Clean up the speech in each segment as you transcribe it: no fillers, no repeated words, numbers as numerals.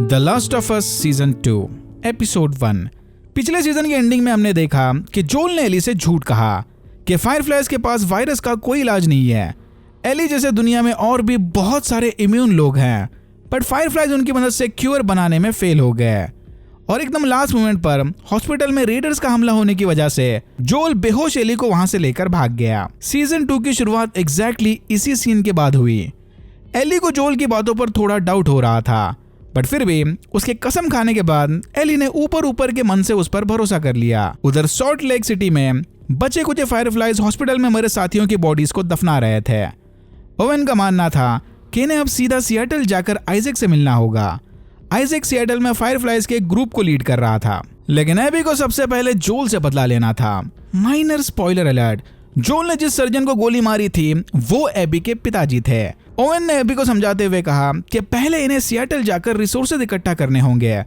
The last of us season 2 episode 1। पिछले season की ending में हमने देखा कि जोल ने एली से झूठ कहा कि फायरफ्लाइज के पास वायरस का कोई इलाज नहीं है। एली जैसे दुनिया में और भी बहुत सारे इम्यून लोग हैं, बट फायरफ्लाइज उनकी मदद से क्यूर बनाने में फेल हो गए। और एकदम लास्ट मोमेंट पर हॉस्पिटल में रेडर्स का हमला होने की वजह से जोल बेहोश एली को वहां से लेकर भाग गया। सीजन 2 की शुरुआत एग्जैक्टली इसी सीन के बाद हुई। एली को जोल की बातों पर थोड़ा डाउट हो रहा था, बट फिर भी उसके कसम खाने के बाद एली ने ऊपर के मन से उस पर भरोसा कर लिया। उधर सॉल्ट लेक सिटी में बचे कुछ फायरफ्लाइज हॉस्पिटल में मरे साथियों की बॉडीज को दफना रहे थे। ओवेन का मानना था कि इन्हें अब सीधा सिएटल जाकर आइजैक से मिलना होगा। आइजैक सिएटल में फायरफ्लाइज के ग्रुप को लीड कर रहा था, लेकिन एबी को सबसे पहले जोल से बदला लेना था। माइनर स्पॉइलर अलर्ट, जोल ने जिस सर्जन को गोली मारी थी वो एबी के पिताजी थे। ओवेन ने एबी को समझाते हुए कहा कि पहले इन्हें सिएटल जाकर रिसोर्सेज इकट्ठा करने होंगे,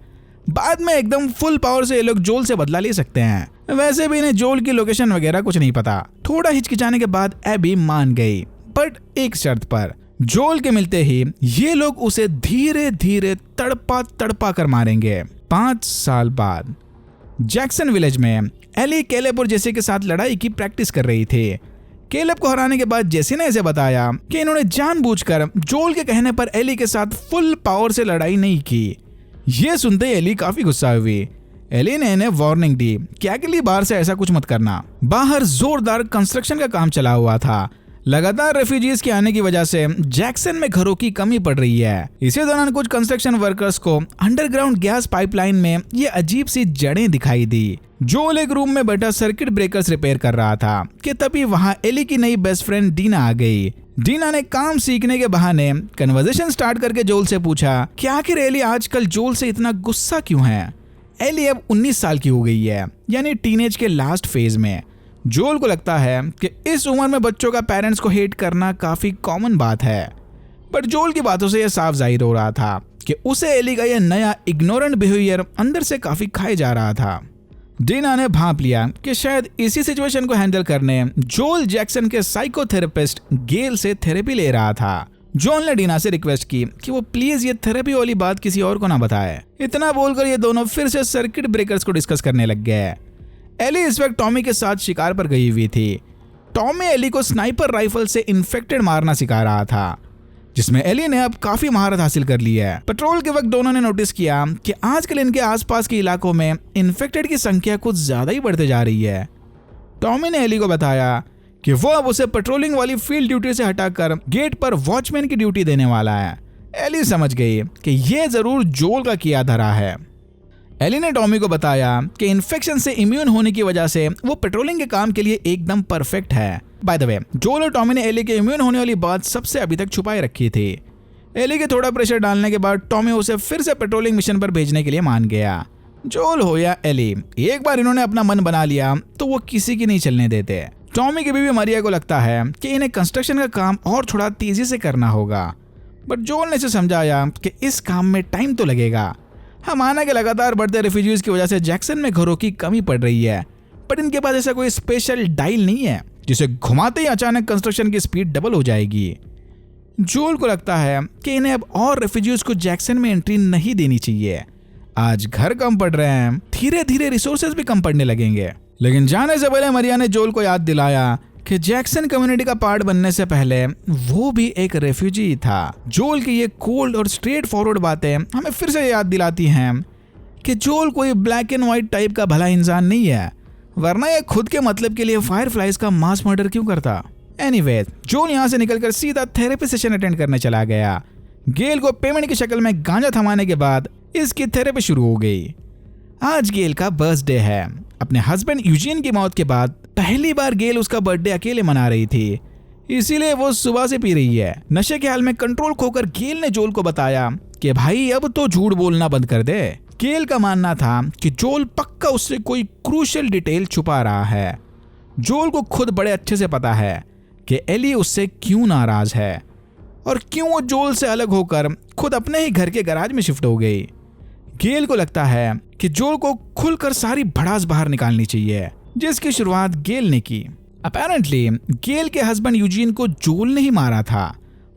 बाद में एकदम फुल पावर से ये लोग जोल से बदला ले सकते हैं। वैसे भी इन्हें जोल की लोकेशन वगैरह कुछ नहीं पता। थोड़ा हिचकिचाने के बाद एबी मान गई, बट एक शर्त पर। जोल के मिलते ही ये लोग उसे धीरे धीरे तड़पा कर मारेंगे। 5 साल बाद जैक्सन विलेज में एली केलेब और जेसी के साथ लड़ाई की प्रैक्टिस कर रही थी। केलेब को हराने के बाद जेसी ने इसे बताया कि इन्होंने जानबूझकर जोल के कहने पर एली के साथ फुल पावर से लड़ाई नहीं की। ये सुनते ही एली काफी गुस्सा हुई। एली ने इन्हें वार्निंग दी कि अगली बार से ऐसा कुछ मत करना। बाहर जोरदार कंस्ट्रक्शन का काम चला हुआ था। लगातार रेफ्यूजीज के आने की वजह से जैक्सन में घरों की कमी पड़ रही है। इसी दौरान कुछ कंस्ट्रक्शन वर्कर्स को अंडरग्राउंड गैस पाइपलाइन में ये अजीब सी जड़ें दिखाई दी। जोल एक रूम में बैठा सर्किट ब्रेकर्स रिपेयर कर रहा था कि तभी वहां एली की नई बेस्ट फ्रेंड डीना आ गई। डीना ने काम सीखने के बहाने कन्वर्सेशन स्टार्ट करके जोल से पूछा कि आखिर एली आजकल जोल से इतना गुस्सा क्यों है। एली अब 19 साल की हो गई है, यानी टीनेज के लास्ट फेज में। जोल को लगता है कि इस उम्र में बच्चों का पेरेंट्स को हेट करना काफी कॉमन बात है, बट जोल की बातों से यह साफ जाहिर हो रहा था कि उसे एली का यह नया इग्नोरेंट बिहेवियर अंदर से काफी खाए जा रहा था। डीना ने भांप लिया कि शायद इसी सिचुएशन को हैंडल करने जोल जैक्सन के साइकोथेरेपिस्ट गेल से थेरेपी ले रहा था। जोल ने डीना से रिक्वेस्ट की कि वो प्लीज ये थेरेपी वाली बात किसी और को ना बताए। इतना बोलकर ये दोनों फिर से सर्किट ब्रेकर्स को डिस्कस करने लग गए। एली इस वक्त टॉमी के साथ शिकार पर गई हुई थी। टॉमी एली को स्नाइपर राइफल से इन्फेक्टेड मारना सिखा रहा था, जिसमें एली ने अब काफी महारत हासिल कर ली है। पेट्रोल के वक्त दोनों ने नोटिस किया कि आजकल इनके आसपास के इलाकों में इन्फेक्टेड की संख्या कुछ ज्यादा ही बढ़ते जा रही है। टॉमी ने एली को बताया कि वो अब उसे पेट्रोलिंग वाली फील्ड ड्यूटी से हटाकर गेट पर वॉचमैन की ड्यूटी देने वाला है। एली समझ गई कि ये जरूर जोल का किया धरा है। एली ने टॉमी को बताया कि इन्फेक्शन से इम्यून होने की वजह से वो पेट्रोलिंग के काम के लिए एकदम परफेक्ट है। बाय द वे, जोल और टॉमी ने एली के इम्यून होने वाली बात सबसे अभी तक छुपाए रखी थी। एली के थोड़ा प्रेशर डालने के बाद टॉमी उसे फिर से पेट्रोलिंग मिशन पर भेजने के लिए मान गया। जोल हो या एली, एक बार इन्होंने अपना मन बना लिया तो वो किसी की नहीं चलने देते। टॉमी की बीवी मरिया को लगता है कि इन्हें कंस्ट्रक्शन का काम और थोड़ा तेजी से करना होगा, बट जोल ने इसे समझाया कि इस काम में टाइम तो लगेगा। हम माना कि लगातार बढ़ते रेफ्यूजीज की वजह से जैक्सन में घरों की कमी पड़ रही है, बट इनके पास ऐसा कोई स्पेशल डायल नहीं है जिसे घुमाते ही अचानक कंस्ट्रक्शन की स्पीड डबल हो जाएगी। जोल को लगता है कि इन्हें अब और रेफ्यूजीज को जैक्सन में एंट्री नहीं देनी चाहिए। आज घर कम पड़ रहे हैं, धीरे धीरे रिसोर्सेज भी कम पड़ने लगेंगे। लेकिन जाने से पहले मरिया ने जोल को याद दिलाया कि जैक्सन कम्युनिटी का पार्ट बनने से पहले वो भी एक रेफ्यूजी था। जोल की ये कोल्ड और स्ट्रेट फॉरवर्ड बातें हमें फिर से याद दिलाती हैं कि जोल कोई ब्लैक एंड व्हाइट टाइप का भला इंसान नहीं है, वरना ये खुद के मतलब के लिए फायरफ्लाइज का मास मर्डर क्यों करता। एनीवे, जोल यहाँ से निकलकर सीधा थेरेपी सेशन अटेंड करने चला गया। गेल को पेमेंट की शक्ल में गांजा थमाने के बाद इसकी थेरेपी शुरू हो गई। आज गेल का बर्थडे है। अपने हस्बैंड यूजीन की मौत के बाद पहली बार गेल उसका बर्थडे अकेले मना रही थी, इसीलिए वो सुबह से पी रही है। नशे के हाल में कंट्रोल खोकर गेल ने जोल को बताया कि भाई अब तो झूठ बोलना बंद कर दे। गेल का मानना था कि जोल पक्का उससे कोई क्रूशियल डिटेल छुपा रहा है। जोल को खुद बड़े अच्छे से पता है कि एली उससे क्यों नाराज है और क्यों वो जोल से अलग होकर खुद अपने ही घर के गैराज में शिफ्ट हो गई। गेल को लगता है कि जोल को खुलकर सारी भड़ास बाहर निकालनी चाहिए, जिसकी शुरुआत गेल ने की। अपेरेंटली गेल के हस्बैंड यूजीन को जोल ने ही मारा था।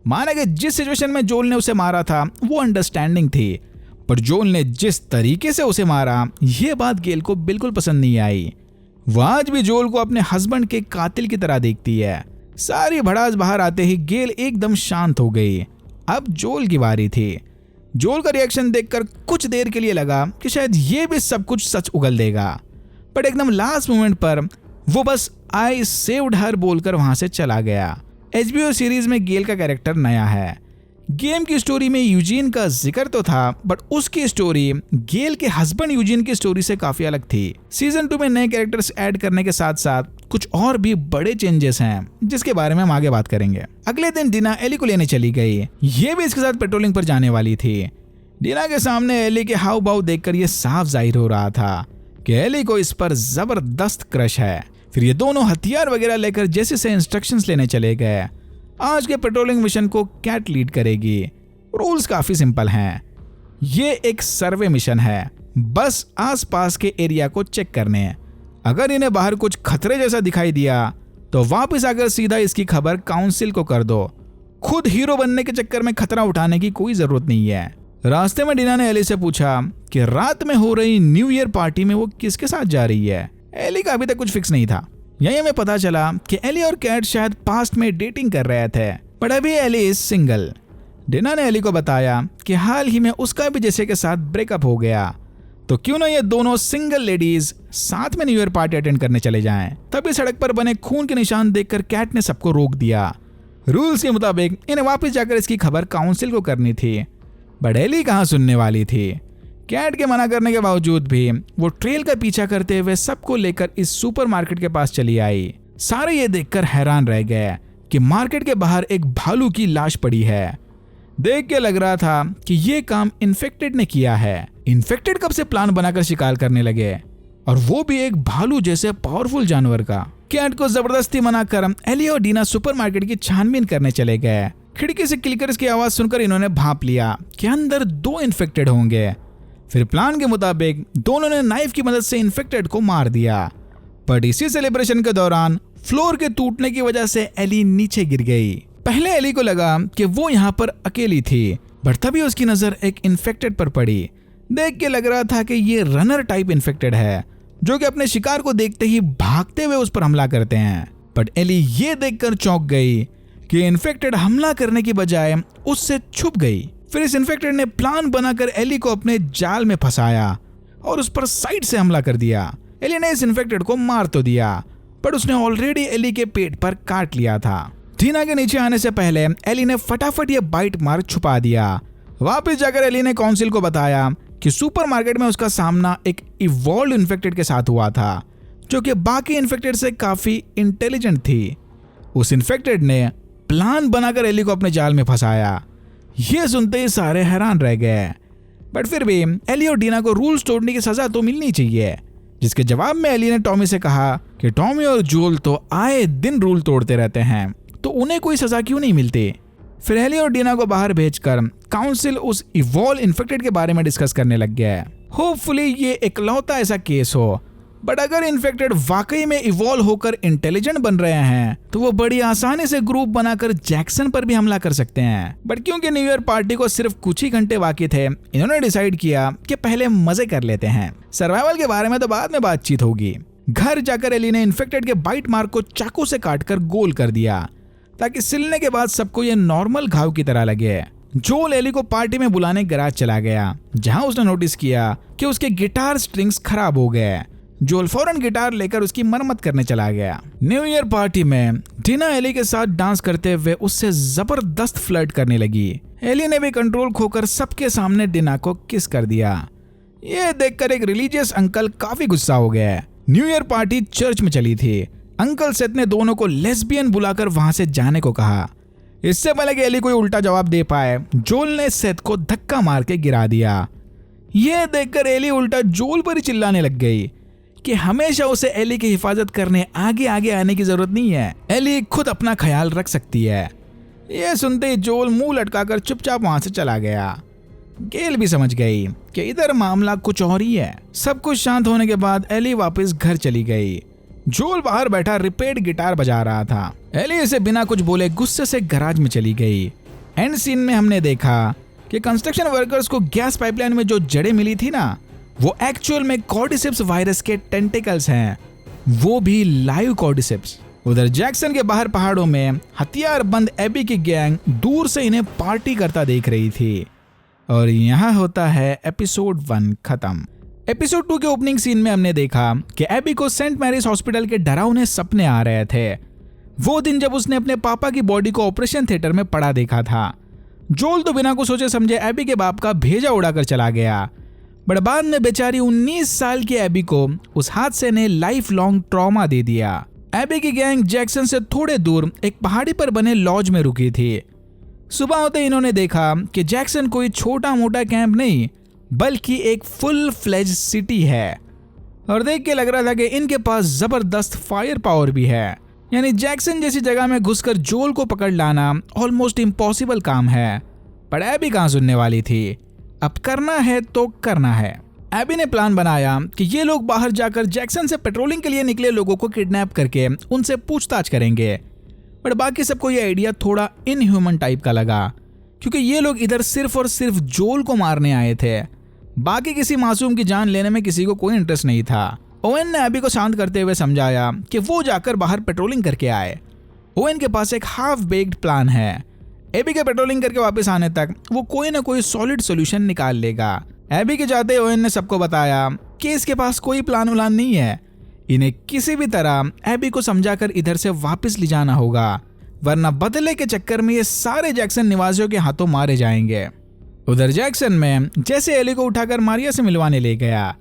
माना कि जिस सिचुएशन में जोल ने उसे मारा था वो अंडरस्टैंडिंग थी, पर जोल ने जिस तरीके से उसे मारा ये बात गेल को बिल्कुल पसंद नहीं आई। वह आज भी जोल को अपने हस्बैंड के कातिल की तरह देखती है। सारी भड़ास बाहर आते ही गेल एकदम शांत हो गई। अब जोल की बारी थी। जोल का रिएक्शन देखकर कुछ देर के लिए लगा कि शायद ये भी सब कुछ सच उगल देगा, बट एकदम लास्ट मोमेंट पर वो बस आई सेव्ड हर बोलकर वहां से चला गया। HBO सीरीज में गेल का कैरेक्टर नया है। गेम की स्टोरी में यूजीन का जिक्र तो था, बट उसकी स्टोरी गेल के हस्बैंड यूजीन की स्टोरी से काफी अलग थी। सीजन 2 में नए कैरेक्टर्स ऐड करने के साथ साथ कुछ और भी बड़े चेंजेस हैं, जिसके बारे में हम आगे बात करेंगे। अगले दिन डीना एली को लेने चली गई। ये भी इसके साथ पेट्रोलिंग पर जाने वाली थी। डीना के सामने एली के हाव भाव देखकर ये साफ जाहिर हो रहा था कि एली को इस पर जबरदस्त क्रश है। फिर ये दोनों हथियार वगैरह लेकर जेसी से इंस्ट्रक्शंस लेने चले गए। आज के पेट्रोलिंग मिशन को कैट लीड करेगी। रूल्स काफी सिंपल हैं। ये एक सर्वे मिशन है, बस आसपास के एरिया को चेक करने। अगर इन्हें बाहर कुछ खतरे जैसा दिखाई दिया तो वापस आकर सीधा इसकी खबर काउंसिल को कर दो। खुद हीरो बनने के चक्कर में खतरा उठाने की कोई जरूरत नहीं है। रास्ते में डीना ने एली से पूछा कि रात में हो रही न्यू ईयर पार्टी में वो किसके साथ जा रही है। एली का अभी तक कुछ फिक्स नहीं था। यही हमें पता चला कि एली और कैट शायद पास्ट में डेटिंग कर रहे थे, पर अभी एली इज सिंगल। डीना ने एली को बताया कि हाल ही में उसका भी जेसी के साथ ब्रेकअप हो गया, तो क्यों ना ये दोनों सिंगल लेडीज साथ में न्यू ईयर पार्टी अटेंड करने चले जाएं। तभी सड़क पर बने खून के निशान देखकर कैट ने सबको रोक दिया। रूल्स के मुताबिक इन्हें वापस जाकर इसकी खबर काउंसिल को करनी थी, बट एली कहाँ सुनने वाली थी। कैट के मना करने के बावजूद भी वो ट्रेल का पीछा करते हुए सबको लेकर इस सुपरमार्केट के पास चली आई। सारे ये देखकर हैरान रह गए कि मार्केट के बाहर एक भालू की लाश पड़ी है। देख के लग रहा था कि ये काम इन्फेक्टेड ने किया है। इन्फेक्टेड कब से प्लान बनाकर शिकार करने लगे, और वो भी एक भालू जैसे पावरफुल जानवर का। कैट को जबरदस्ती मना कर एली और डीना सुपरमार्केट की छानबीन करने चले गए। खिड़की से क्लिकर्स की आवाज सुनकर इन्होंने भांप लिया कि अंदर 2 इन्फेक्टेड होंगे। फिर प्लान के मुताबिक दोनों ने नाइफ की मदद से इन्फेक्टेड को मार दिया, पर इसी सेलिब्रेशन के दौरान फ्लोर के टूटने की वजह से एली नीचे गिर गई। पहले एली को लगा कि वो यहाँ पर अकेली थी, बट तभी उसकी नजर एक इन्फेक्टेड पर पड़ी। देख के लग रहा था कि ये रनर टाइप इन्फेक्टेड है, जो कि अपने शिकार को देखते ही भागते हुए उस पर हमला करते हैं। बट एली ये देखकर चौंक गई कि इन्फेक्टेड हमला करने की बजाय उससे छुप गई। फिर इस इन्फेक्टेड ने प्लान बनाकर एली को अपने जाल में फंसाया और उस पर साइड से हमला कर दिया। एली ने इस इन्फेक्टेड को मार तो दिया, पर उसने ऑलरेडी एली के पेट पर काट लिया था। डीना के नीचे आने से पहले एली ने फटाफट ये बाइट मार छुपा दिया। वापस जाकर एली ने काउंसिल को बताया कि सुपरमार्केट में उसका सामना एक इवॉल्व इन्फेक्टेड के साथ हुआ था, जो कि बाकी इन्फेक्टेड से काफी इंटेलिजेंट थी। उस इन्फेक्टेड ने प्लान बनाकर एली को अपने जाल में फंसाया। ये सुनते ही सारे हैरान रह गए, बट फिर भी एली और डीना को रूल्स तोड़ने की सजा तो मिलनी चाहिए। जिसके जवाब में एली ने टॉमी से कहा कि टॉमी और जोल तो आए दिन रूल तोड़ते रहते हैं, तो उन्हें कोई सजा क्यों नहीं मिलती। फिर एली और डीना को बाहर भेजकर काउंसिल उस इवॉल्व इन्फेक्टेड के बारे में डिस्कस करने लग गया है। होपफुली ये इकलौता ऐसा केस हो, बट अगर इन्फेक्टेड वाकई में इवॉल्व होकर इंटेलिजेंट बन रहे हैं तो वो बड़ी आसानी से ग्रुप बनाकर जैक्सन पर भी हमला कर सकते हैं। बट क्योंकि न्यू ईयर पार्टी को सिर्फ कुछ ही घंटे बाकी थे, इन्होंने डिसाइड किया कि पहले मजे कर लेते हैं। सर्वाइवल के बारे में तो बाद में बातचीत होगी। घर जाकर एली ने इन्फेक्टेड के बाइट मार्क को चाकू से काटकर गोल कर दिया, ताकि सिलने के बाद सबको ये नॉर्मल घाव की तरह लगे। जोल एली को पार्टी में बुलाने गैराज चला गया, जहां उसने नोटिस किया कि उसके गिटार स्ट्रिंग्स खराब हो गए। जोल फौरन गिटार लेकर उसकी मरम्मत करने चला गया। न्यू ईयर पार्टी में डीना एली के साथ डांस करते हुए उससे जबरदस्त फ्लर्ट करने लगी। एली ने भी कंट्रोल खोकर सबके सामने डीना को किस कर दिया। ये देखकर एक रिलीजियस अंकल काफी गुस्सा हो गया। न्यू ईयर पार्टी चर्च में चली थी। अंकल सेथ ने दोनों को लेस्बियन बुलाकर वहां से जाने को कहा। इससे पहले कि एली कोई उल्टा जवाब दे पाए, जोल ने सेथ को धक्का मार के गिरा दिया। यह देखकर एली उल्टा जोल पर ही चिल्लाने लग गई कि हमेशा उसे एली की हिफाजत करने आगे आगे आने की जरूरत नहीं है, एली खुद अपना ख्याल रख सकती है। यह सुनते ही जोल मुंह लटकाकर चुपचाप वहां से चला गया। गेल भी समझ गई कि इधर मामला कुछ और ही है। सब कुछ शांत होने के बाद एली वापस घर चली गई। जोल बाहर बैठा रिपेयर्ड गिटार बजा रहा था। एली इसे बिना कुछ बोले गुस्से से गैराज में चली गई। एंड सीन में हमने देखा कि कंस्ट्रक्शन वर्कर्स को गैस पाइपलाइन में जो जड़ें मिली थी ना, वो एक्चुअल में कॉर्डिसेप्स वायरस के टेंटिकल्स हैं, वो भी लाइव कॉर्डिसेप्स। उधर जैक्सन के बाहर पहाड़ों में हथियारबंद एबी की गैंग दूर से इन्हें पार्टी करता देख रही थी। और यहाँ होता है एपिसोड 1 खत्म। एपिसोड 2 के ओपनिंग सीन में हमने देखा कि एबी को सेंट मैरीज हॉस्पिटल के डरावने सपने आ रहे थे। वो दिन जब उसने अपने पापा की बॉडी को ऑपरेशन थिएटर में पड़ा देखा था। जोल तो बिना कुछ सोचे समझे एबी के बाप का भेजा उड़ाकर चला गया, बट बाद में बेचारी 19 साल की एबी को उस हादसे ने लाइफ लॉन्ग ट्रॉमा दे दिया। एबी की गैंग जैक्सन से थोड़े दूर एक पहाड़ी पर बने लॉज में रुकी थी। सुबह होते इन्होंने देखा कि जैक्सन कोई छोटा मोटा कैंप नहीं बल्कि एक फुल फ्लेज सिटी है, और देख के लग रहा था कि इनके पास जबरदस्त फायर पावर भी है। यानी जैक्सन जैसी जगह में घुसकर जोल को पकड़ लाना ऑलमोस्ट इम्पॉसिबल काम है, पर एबी कहां सुनने वाली थी। अब करना है तो करना है। एबी ने प्लान बनाया कि ये लोग बाहर जाकर जैक्सन से पेट्रोलिंग के लिए निकले लोगों को किडनैप करके उनसे पूछताछ करेंगे, बट बाकी सबको ये आइडिया थोड़ा इनह्यूमन टाइप का लगा, क्योंकि ये लोग इधर सिर्फ और सिर्फ जोल को मारने आए थे। बाकी किसी मासूम की जान लेने में किसी को कोई इंटरेस्ट नहीं था। ओवेन ने एबी को शांत करते हुए समझाया कि वो जाकर बाहर पेट्रोलिंग करके आए। ओवेन के पास एक हाफ बेक्ड प्लान है। एबी के पेट्रोलिंग करके वापस आने तक वो कोई ना कोई सॉलिड सोल्यूशन निकाल लेगा। एबी के जाते ओवेन ने सबको बताया कि इसके पास कोई प्लान उलान नहीं है, इन्हें किसी भी तरह एबी को समझाकर इधर से वापस ले जाना होगा, वरना बदले के चक्कर में ये सारे जैक्सन निवासियों के हाथों मारे जाएंगे। उधर जैक्सन में जैसे एली को उठाकर मारिया से मिलवाने ले गया।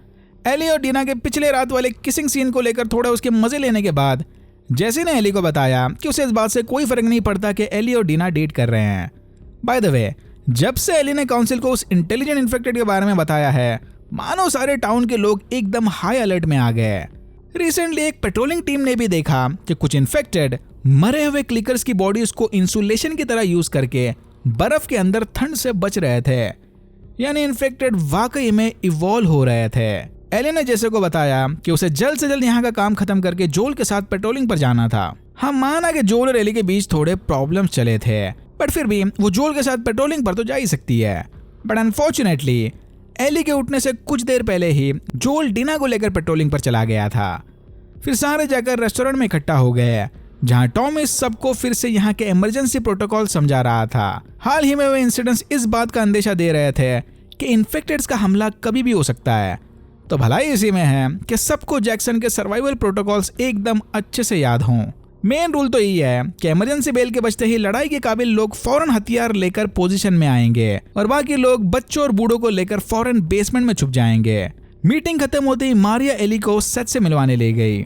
एली और डीना के पिछले रात वाले किसिंग सीन को लेकर थोड़ा उसके मजे लेने के बाद जैसी ने एली को बताया कि उसे इस बात से कोई फर्क नहीं पड़ता कि एली और डीना डेट कर रहे हैं। बाय द वे, जब से एली ने काउंसिल को उस इंटेलिजेंट इन्फेक्टेड के बारे में बताया है, मानो सारे टाउन के लोग एकदम हाई अलर्ट में आ गए। रिसेंटली एक पेट्रोलिंग टीम ने भी देखा कि कुछ इन्फेक्टेड मरे हुए क्लिकर्स की बॉडीज को इंसुलेशन की तरह यूज करके बर्फ के अंदर ठंड से बच रहे थे। यानी इन्फेक्टेड वाकई में इवॉल्व हो रहे थे। एली ने जैसे को बताया कि उसे जल्द से जल्द यहाँ का काम खत्म करके जोल के साथ पेट्रोलिंग पर जाना था। हम माना कि जोल और एली के बीच थोड़े प्रॉब्लम्स चले थे, बट फिर भी वो जोल के साथ पेट्रोलिंग पर तो जा ही सकती है। बट अनफॉर्चुनेटली एली के उठने से कुछ देर पहले ही जोल डीना को लेकर पेट्रोलिंग पर चला गया था। फिर सारे जाकर रेस्टोरेंट में इकट्ठा हो गए, जहां टॉमी सबको फिर से यहाँ के इमरजेंसी प्रोटोकॉल समझा रहा था। हाल ही में वे इंसिडेंट्स इस बात का अंदेशा दे रहे थे कि इन्फेक्टेड्स का हमला कभी भी हो सकता है। तो भलाई इसी में है कि सबको जैक्सन के सर्वाइवल प्रोटोकॉल्स एकदम अच्छे से याद हों। मेन रूल तो यही है कि इमरजेंसी बेल के बजते ही लड़ाई के काबिल लोग फौरन हथियार लेकर पोजीशन में आएंगे और बाकी लोग बच्चों और बूढ़ों को लेकर फौरन बेसमेंट में छुप जाएंगे। मीटिंग खत्म होते ही मारिया एली को सेथ से मिलवाने ले गई।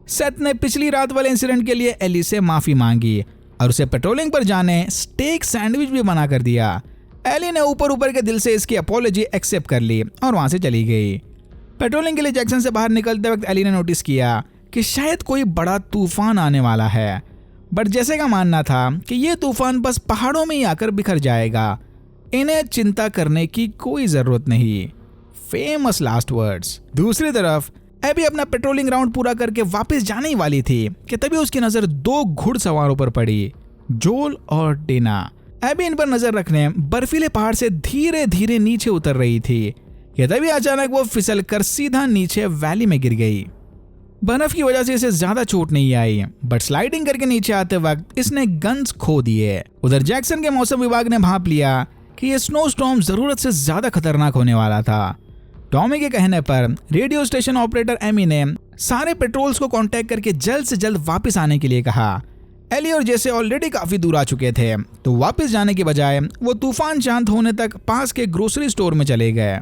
सेथ ने पिछली रात वाले इंसिडेंट के लिए एली से माफी मांगी और उसे पेट्रोलिंग पर जाने स्टेक सैंडविच भी बना कर दिया। एली ने ऊपर ऊपर के दिल से इसकी अपॉलॉजी एक्सेप्ट कर ली और वहां से चली गई। पेट्रोलिंग के लिए जैक्सन से बाहर निकलते वक्त एली ने नोटिस किया कि शायद कोई बड़ा तूफान आने वाला है, बट जैसे का मानना था कि ये तूफान बस पहाड़ों में ही आकर बिखर जाएगा, इन्हें चिंता करने की कोई जरूरत नहीं। Famous last words. दूसरी तरफ एबी अपना पेट्रोलिंग राउंड पूरा करके वापस जाने ही वाली थी कि तभी उसकी नजर 2 घुड़सवारों पर पड़ी, जोल और डीना। एबी इन पर नजर रखने बर्फीले पहाड़ से धीरे धीरे नीचे उतर रही थी कि तभी अचानक वो फिसल कर सीधा नीचे वैली में गिर गई। बर्फ की वजह से इसे ज्यादा चोट नहीं आई, बट स्लाइडिंग करके नीचे आते वक्त इसने गन्स खो दिए। उधर जैक्सन के मौसम विभाग ने भांप लिया कि ये स्नो स्टॉर्म जरूरत से ज्यादा खतरनाक होने वाला था। टॉमी के कहने पर रेडियो स्टेशन ऑपरेटर एमी ने सारे पेट्रोल्स को कांटेक्ट करके जल्द से जल्द वापस आने के लिए कहा। एली और जैसे ऑलरेडी काफी दूर आ चुके थे, तो वापस जाने के बजाय वो तूफान शांत होने तक पास के ग्रोसरी स्टोर में चले गए।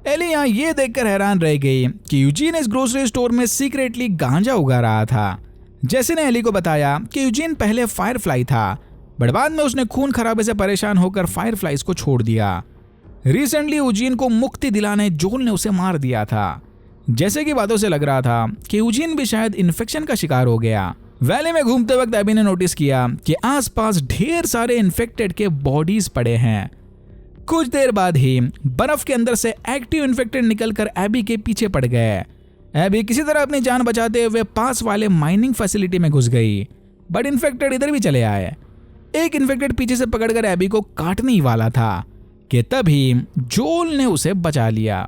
एली यहाँ ये देखकर हैरान रह गई कि यूजीन इस ग्रोसरी स्टोर में सीक्रेटली गांजा उगा रहा था। जैसे ने एली को बताया कि यूजीन पहले फायरफ्लाई था, बट बाद में उसने खून खराबे से परेशान होकर फायरफ्लाइज को छोड़ दिया। रिसेंटली यूजीन को मुक्ति दिलाने जोल ने उसे मार दिया था। जैसे कि बातों से लग रहा था कि यूजीन भी शायद इन्फेक्शन का शिकार हो गया। वैली में घूमते वक्त एबी ने नोटिस किया कि आसपास ढेर सारे इन्फेक्टेड के बॉडीज पड़े हैं। कुछ देर बाद ही बर्फ के अंदर से एक्टिव इन्फेक्टेड निकलकर एबी के पीछे पड़ गए। एबी किसी तरह अपनी जान बचाते हुए पास वाले माइनिंग फैसिलिटी में घुस गई, बट इन्फेक्टेड इधर भी चले आए। एक इन्फेक्टेड पीछे से पकड़कर एबी को काटने ही वाला था कि तभी जोल ने उसे बचा लिया।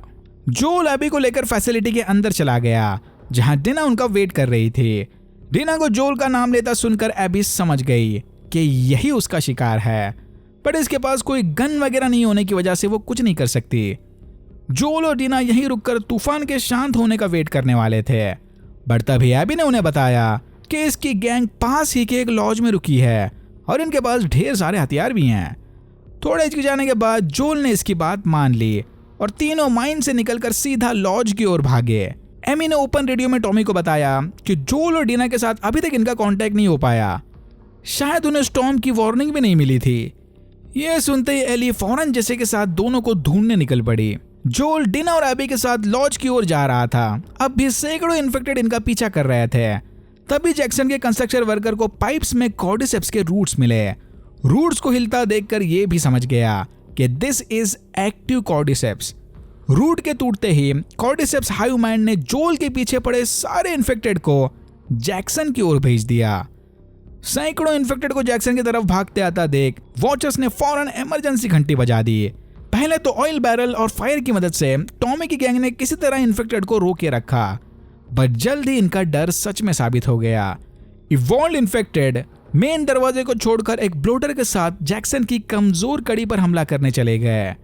जोल एबी को लेकर फैसिलिटी के अंदर चला गया, जहां डिना उनका वेट कर रही थी। डिना को जोल का नाम लेता सुनकर एबी समझ गई कि यही उसका शिकार है, पर इसके पास कोई गन वगैरह नहीं होने की वजह से वो कुछ नहीं कर सकती। जोल और डिना यहीं रुककर तूफान के शांत होने का वेट करने वाले थे, बट तभी एबी ने उन्हें बताया कि इसकी गैंग पास ही के एक लॉज में रुकी है और इनके पास ढेर सारे हथियार भी हैं। थोड़े हिचकिचाने के बाद जोल ने इसकी बात मान ली और तीनों माइन से निकलकर सीधा लॉज की ओर भागे। एमी ने ओपन रेडियो में टॉमी को बताया कि जोल और डिना के साथ अभी तक इनका कांटेक्ट नहीं हो पाया, शायद उन्हें स्टॉर्म की वार्निंग भी नहीं मिली थी। यह सुनते ही एली फौरन जैसे के साथ दोनों को ढूंढने निकल पड़ी। जोल डिना और एबी के साथ लॉज की ओर जा रहा था। अब भी सैकड़ों इन्फेक्टेड इनका पीछा कर रहे थे। तभी जैक्सन के कंस्ट्रक्शन वर्कर को पाइप्स में कॉर्डिसेप्स के रूट्स मिले। रूट्स को हिलता देखकर ये भी समझ गया कि this is active cordyceps. Root के टूटते ही कॉर्डिसेप्स हाइव माइंड ने जोल के पीछे पड़े सारे इन्फेक्टेड को जैक्सन की ओर भेज दिया। सैकड़ों इन्फेक्टेड को जैक्सन की तरफ भागते आता देख वॉचर्स ने फौरन इमरजेंसी घंटी बजा दी। पहले तो ऑयल बैरल और फायर की मदद से टॉमी की गैंग ने किसी तरह इन्फेक्टेड को रोके रखा, बट जल्द ही इनका डर सच में साबित हो गया। इवॉल्व्ड इन्फेक्टेड मेन दरवाजे को छोड़कर एक ब्लोटर के साथ जैक्सन की कमजोर कड़ी पर हमला करने चले गए।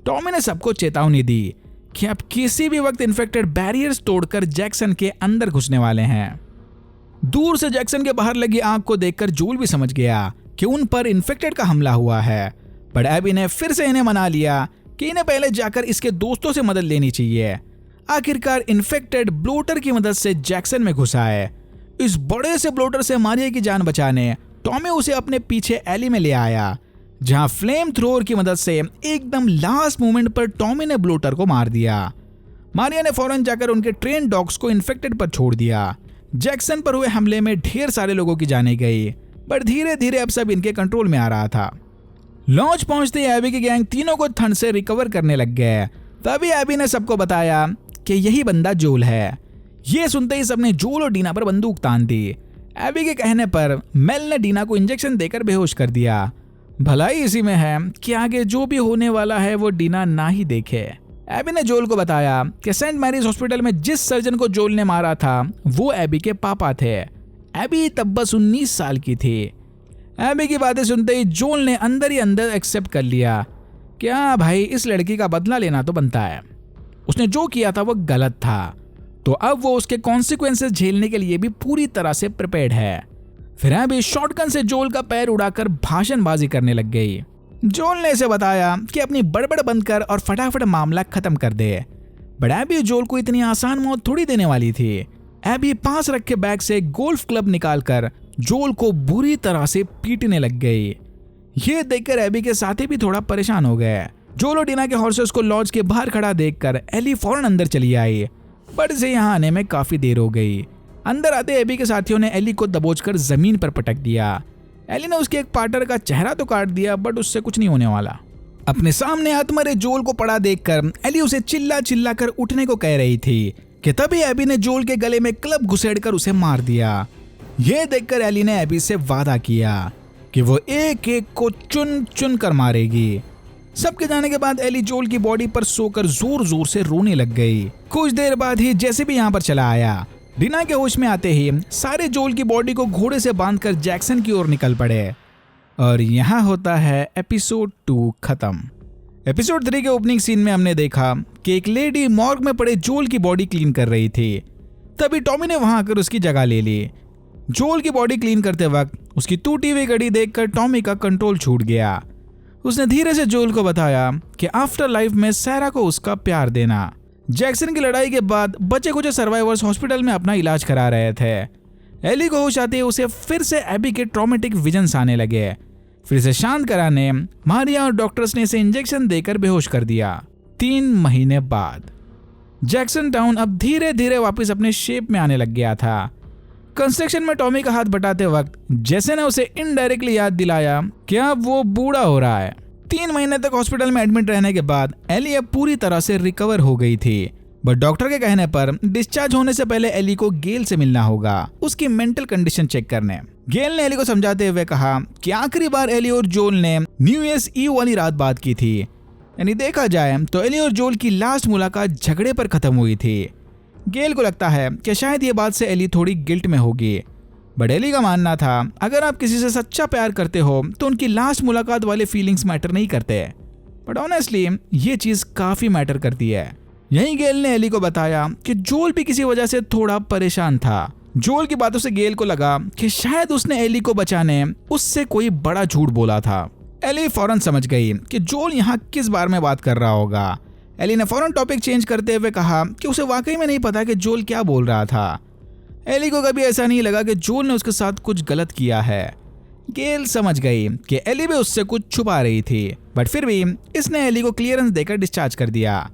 टॉमी ने सबको चेतावनी दी कि अब किसी भी वक्त इन्फेक्टेड बैरियर्स तोड़कर जैक्सन के अंदर घुसने वाले हैं। दूर से जैक्सन के बाहर लगी आग को देखकर जोल भी समझ गया कि उन पर इन्फेक्टेड का हमला हुआ है, बट एबी ने फिर से इन्हें मना लिया कि इन्हें पहले जाकर इसके दोस्तों से मदद लेनी चाहिए। आखिरकार इन्फेक्टेड ब्लोटर की मदद से जैक्सन में घुसा है। इस बड़े से ब्लोटर से मारिया की जान बचाने टॉमी उसे अपने पीछे एली में ले आया, जहां फ्लेम थ्रोअर की मदद से एकदम लास्ट मोमेंट पर टॉमी ने ब्लोटर को मार दिया। मारिया ने फौरन जाकर उनके ट्रेन डॉग्स को इन्फेक्टेड पर छोड़ दिया। जैक्सन पर हुए हमले में ढेर सारे लोगों की जानें गई, पर धीरे धीरे अब सब इनके कंट्रोल में आ रहा था। लॉन्च पहुंचते ही एबी की गैंग तीनों को ठंड से रिकवर करने लग गए। तभी एबी ने सबको बताया कि यही बंदा जोल है। ये सुनते ही सबने जोल और डीना पर बंदूक तान दी। एबी के कहने पर मेल ने डीना को इंजेक्शन देकर बेहोश कर दिया। भलाई इसी में है कि आगे जो भी होने वाला है वो डीना ना ही देखे। एबी ने जोल को बताया कि सेंट मैरीज हॉस्पिटल में जिस सर्जन को जोल ने मारा था वो एबी के पापा थे। एबी तब बस 19 साल की थी। एबी की बातें सुनते ही जोल ने अंदर ही अंदर एक्सेप्ट कर लिया कि हाँ भाई, इस लड़की का बदला लेना तो बनता है। उसने जो किया था वो गलत था, तो अब वो उसके कॉन्सिक्वेंसेस झेलने के लिए भी पूरी तरह से प्रिपेयर्ड है। फिर एबी शॉटगन से जोल का पैर उड़ाकर भाषणबाजी करने लग गई। जोल ने इसे बताया कि अपनी बड़बड़ बंद कर और फटाफट मामला खत्म कर दे, बट एबी जोल को इतनी आसान मौत थोड़ी देने वाली थी। एबी पास रखे बैग से गोल्फ क्लब निकालकर जोल को बुरी तरह से पीटने लग गई। ये देखकर एबी के साथी भी थोड़ा परेशान हो गए। जोल और डीना के हॉर्सेस को लॉज के बाहर खड़ा देखकर एली फौरन अंदर चली आई, बट इसे यहाँ आने में काफी देर हो गई। अंदर आते एबी के साथियों ने एली को दबोचकर जमीन पर पटक दिया। एली ने उसके एक पार्टनर का चेहरा तो काट दिया, बट उससे कुछ नहीं होने वाला। अपने सामने आत्मरे जोल को पड़ा देखकर एली उसे चिल्ला चिल्ला कर उठने को कह रही थी कि तभी एबी ने जोल के गले में क्लब घुसेड़कर उसे मार दिया। यह देखकर एली ने एबी से वादा किया कि वो एक एक को चुन चुन कर मारेगी। सबके जाने के बाद एली जोल की बॉडी पर सोकर जोर जोर से रोने लग गई। कुछ देर बाद ही जैसे भी यहाँ पर चला आया, डीना के होश में आते ही सारे जोल की बॉडी को घोड़े से बांधकर जैक्सन की ओर निकल पड़े। और यहाँ होता है एपिसोड 2 खत्म। एपिसोड 3 के ओपनिंग सीन में हमने देखा कि एक लेडी मॉर्ग में पड़े जोल की बॉडी क्लीन कर रही थी। तभी टॉमी ने वहां आकर उसकी जगह ले ली। जोल की बॉडी क्लीन करते वक्त उसकी टूटी हुई घड़ी देखकर टॉमी का कंट्रोल छूट गया। उसने धीरे से जोल को बताया कि आफ्टर लाइफ में सैरा को उसका प्यार देना। जैक्सन की लड़ाई के बाद बचे कुछ सर्वाइवर्स हॉस्पिटल में अपना इलाज करा रहे थे। एली को होश आते ही उसे फिर से एबी के ट्रॉमेटिक विजन्स आने लगे। फिर से शांत कराने मारिया और डॉक्टर्स ने इसे इंजेक्शन देकर बेहोश कर दिया। 3 महीने बाद जैक्सन टाउन अब धीरे धीरे वापस अपने शेप में आने लग गया था। कंस्ट्रक्शन में टॉमी का हाथ बटाते वक्त जैसे ने उसे इनडायरेक्टली याद दिलाया कि अब वो बूढ़ा हो रहा है। 3 महीने तक हॉस्पिटल में एडमिट रहने के बाद एली अब पूरी तरह से रिकवर हो गई थी। बट डॉक्टर के कहने पर डिस्चार्ज होने से पहले एली को गेल से मिलना होगा, उसकी मेंटल कंडीशन चेक करने। गेल ने एली को समझाते हुए कहा कि आखिरी बार एली और जोल ने न्यू ईयर्स ईव वाली रात बात की थी। यानी देखा जाए तो एली और जोल की लास्ट मुलाकात झगड़े पर खत्म हुई थी। गेल को लगता है कि शायद ये बात से एली थोड़ी गिल्ट में होगी, बट एली का मानना था अगर आप किसी से सच्चा प्यार करते हो तो उनकी लास्ट मुलाकात वाले फीलिंग्स मैटर नहीं करते। बट ऑनेस्टली ये चीज काफी मैटर करती है। यही गेल ने एली को बताया कि जोल भी किसी वजह से थोड़ा परेशान था। जोल की बातों से गेल को लगा कि शायद उसने एली को बचाने उससे कोई बड़ा झूठ बोला था। एली फौरन समझ गई कि जोल यहाँ किस बारे में बात कर रहा होगा। एली ने फौरन टॉपिक चेंज करते हुए कहा कि उसे वाकई में नहीं पता कि जोल क्या बोल रहा था। एली को कभी ऐसा नहीं लगा कि जोल ने उसके साथ कुछ गलत किया है। गेल समझ गई कि एली भी उससे कुछ छुपा रही थी, बट फिर भी इसने एली को क्लियरेंस देकर डिस्चार्ज कर दिया।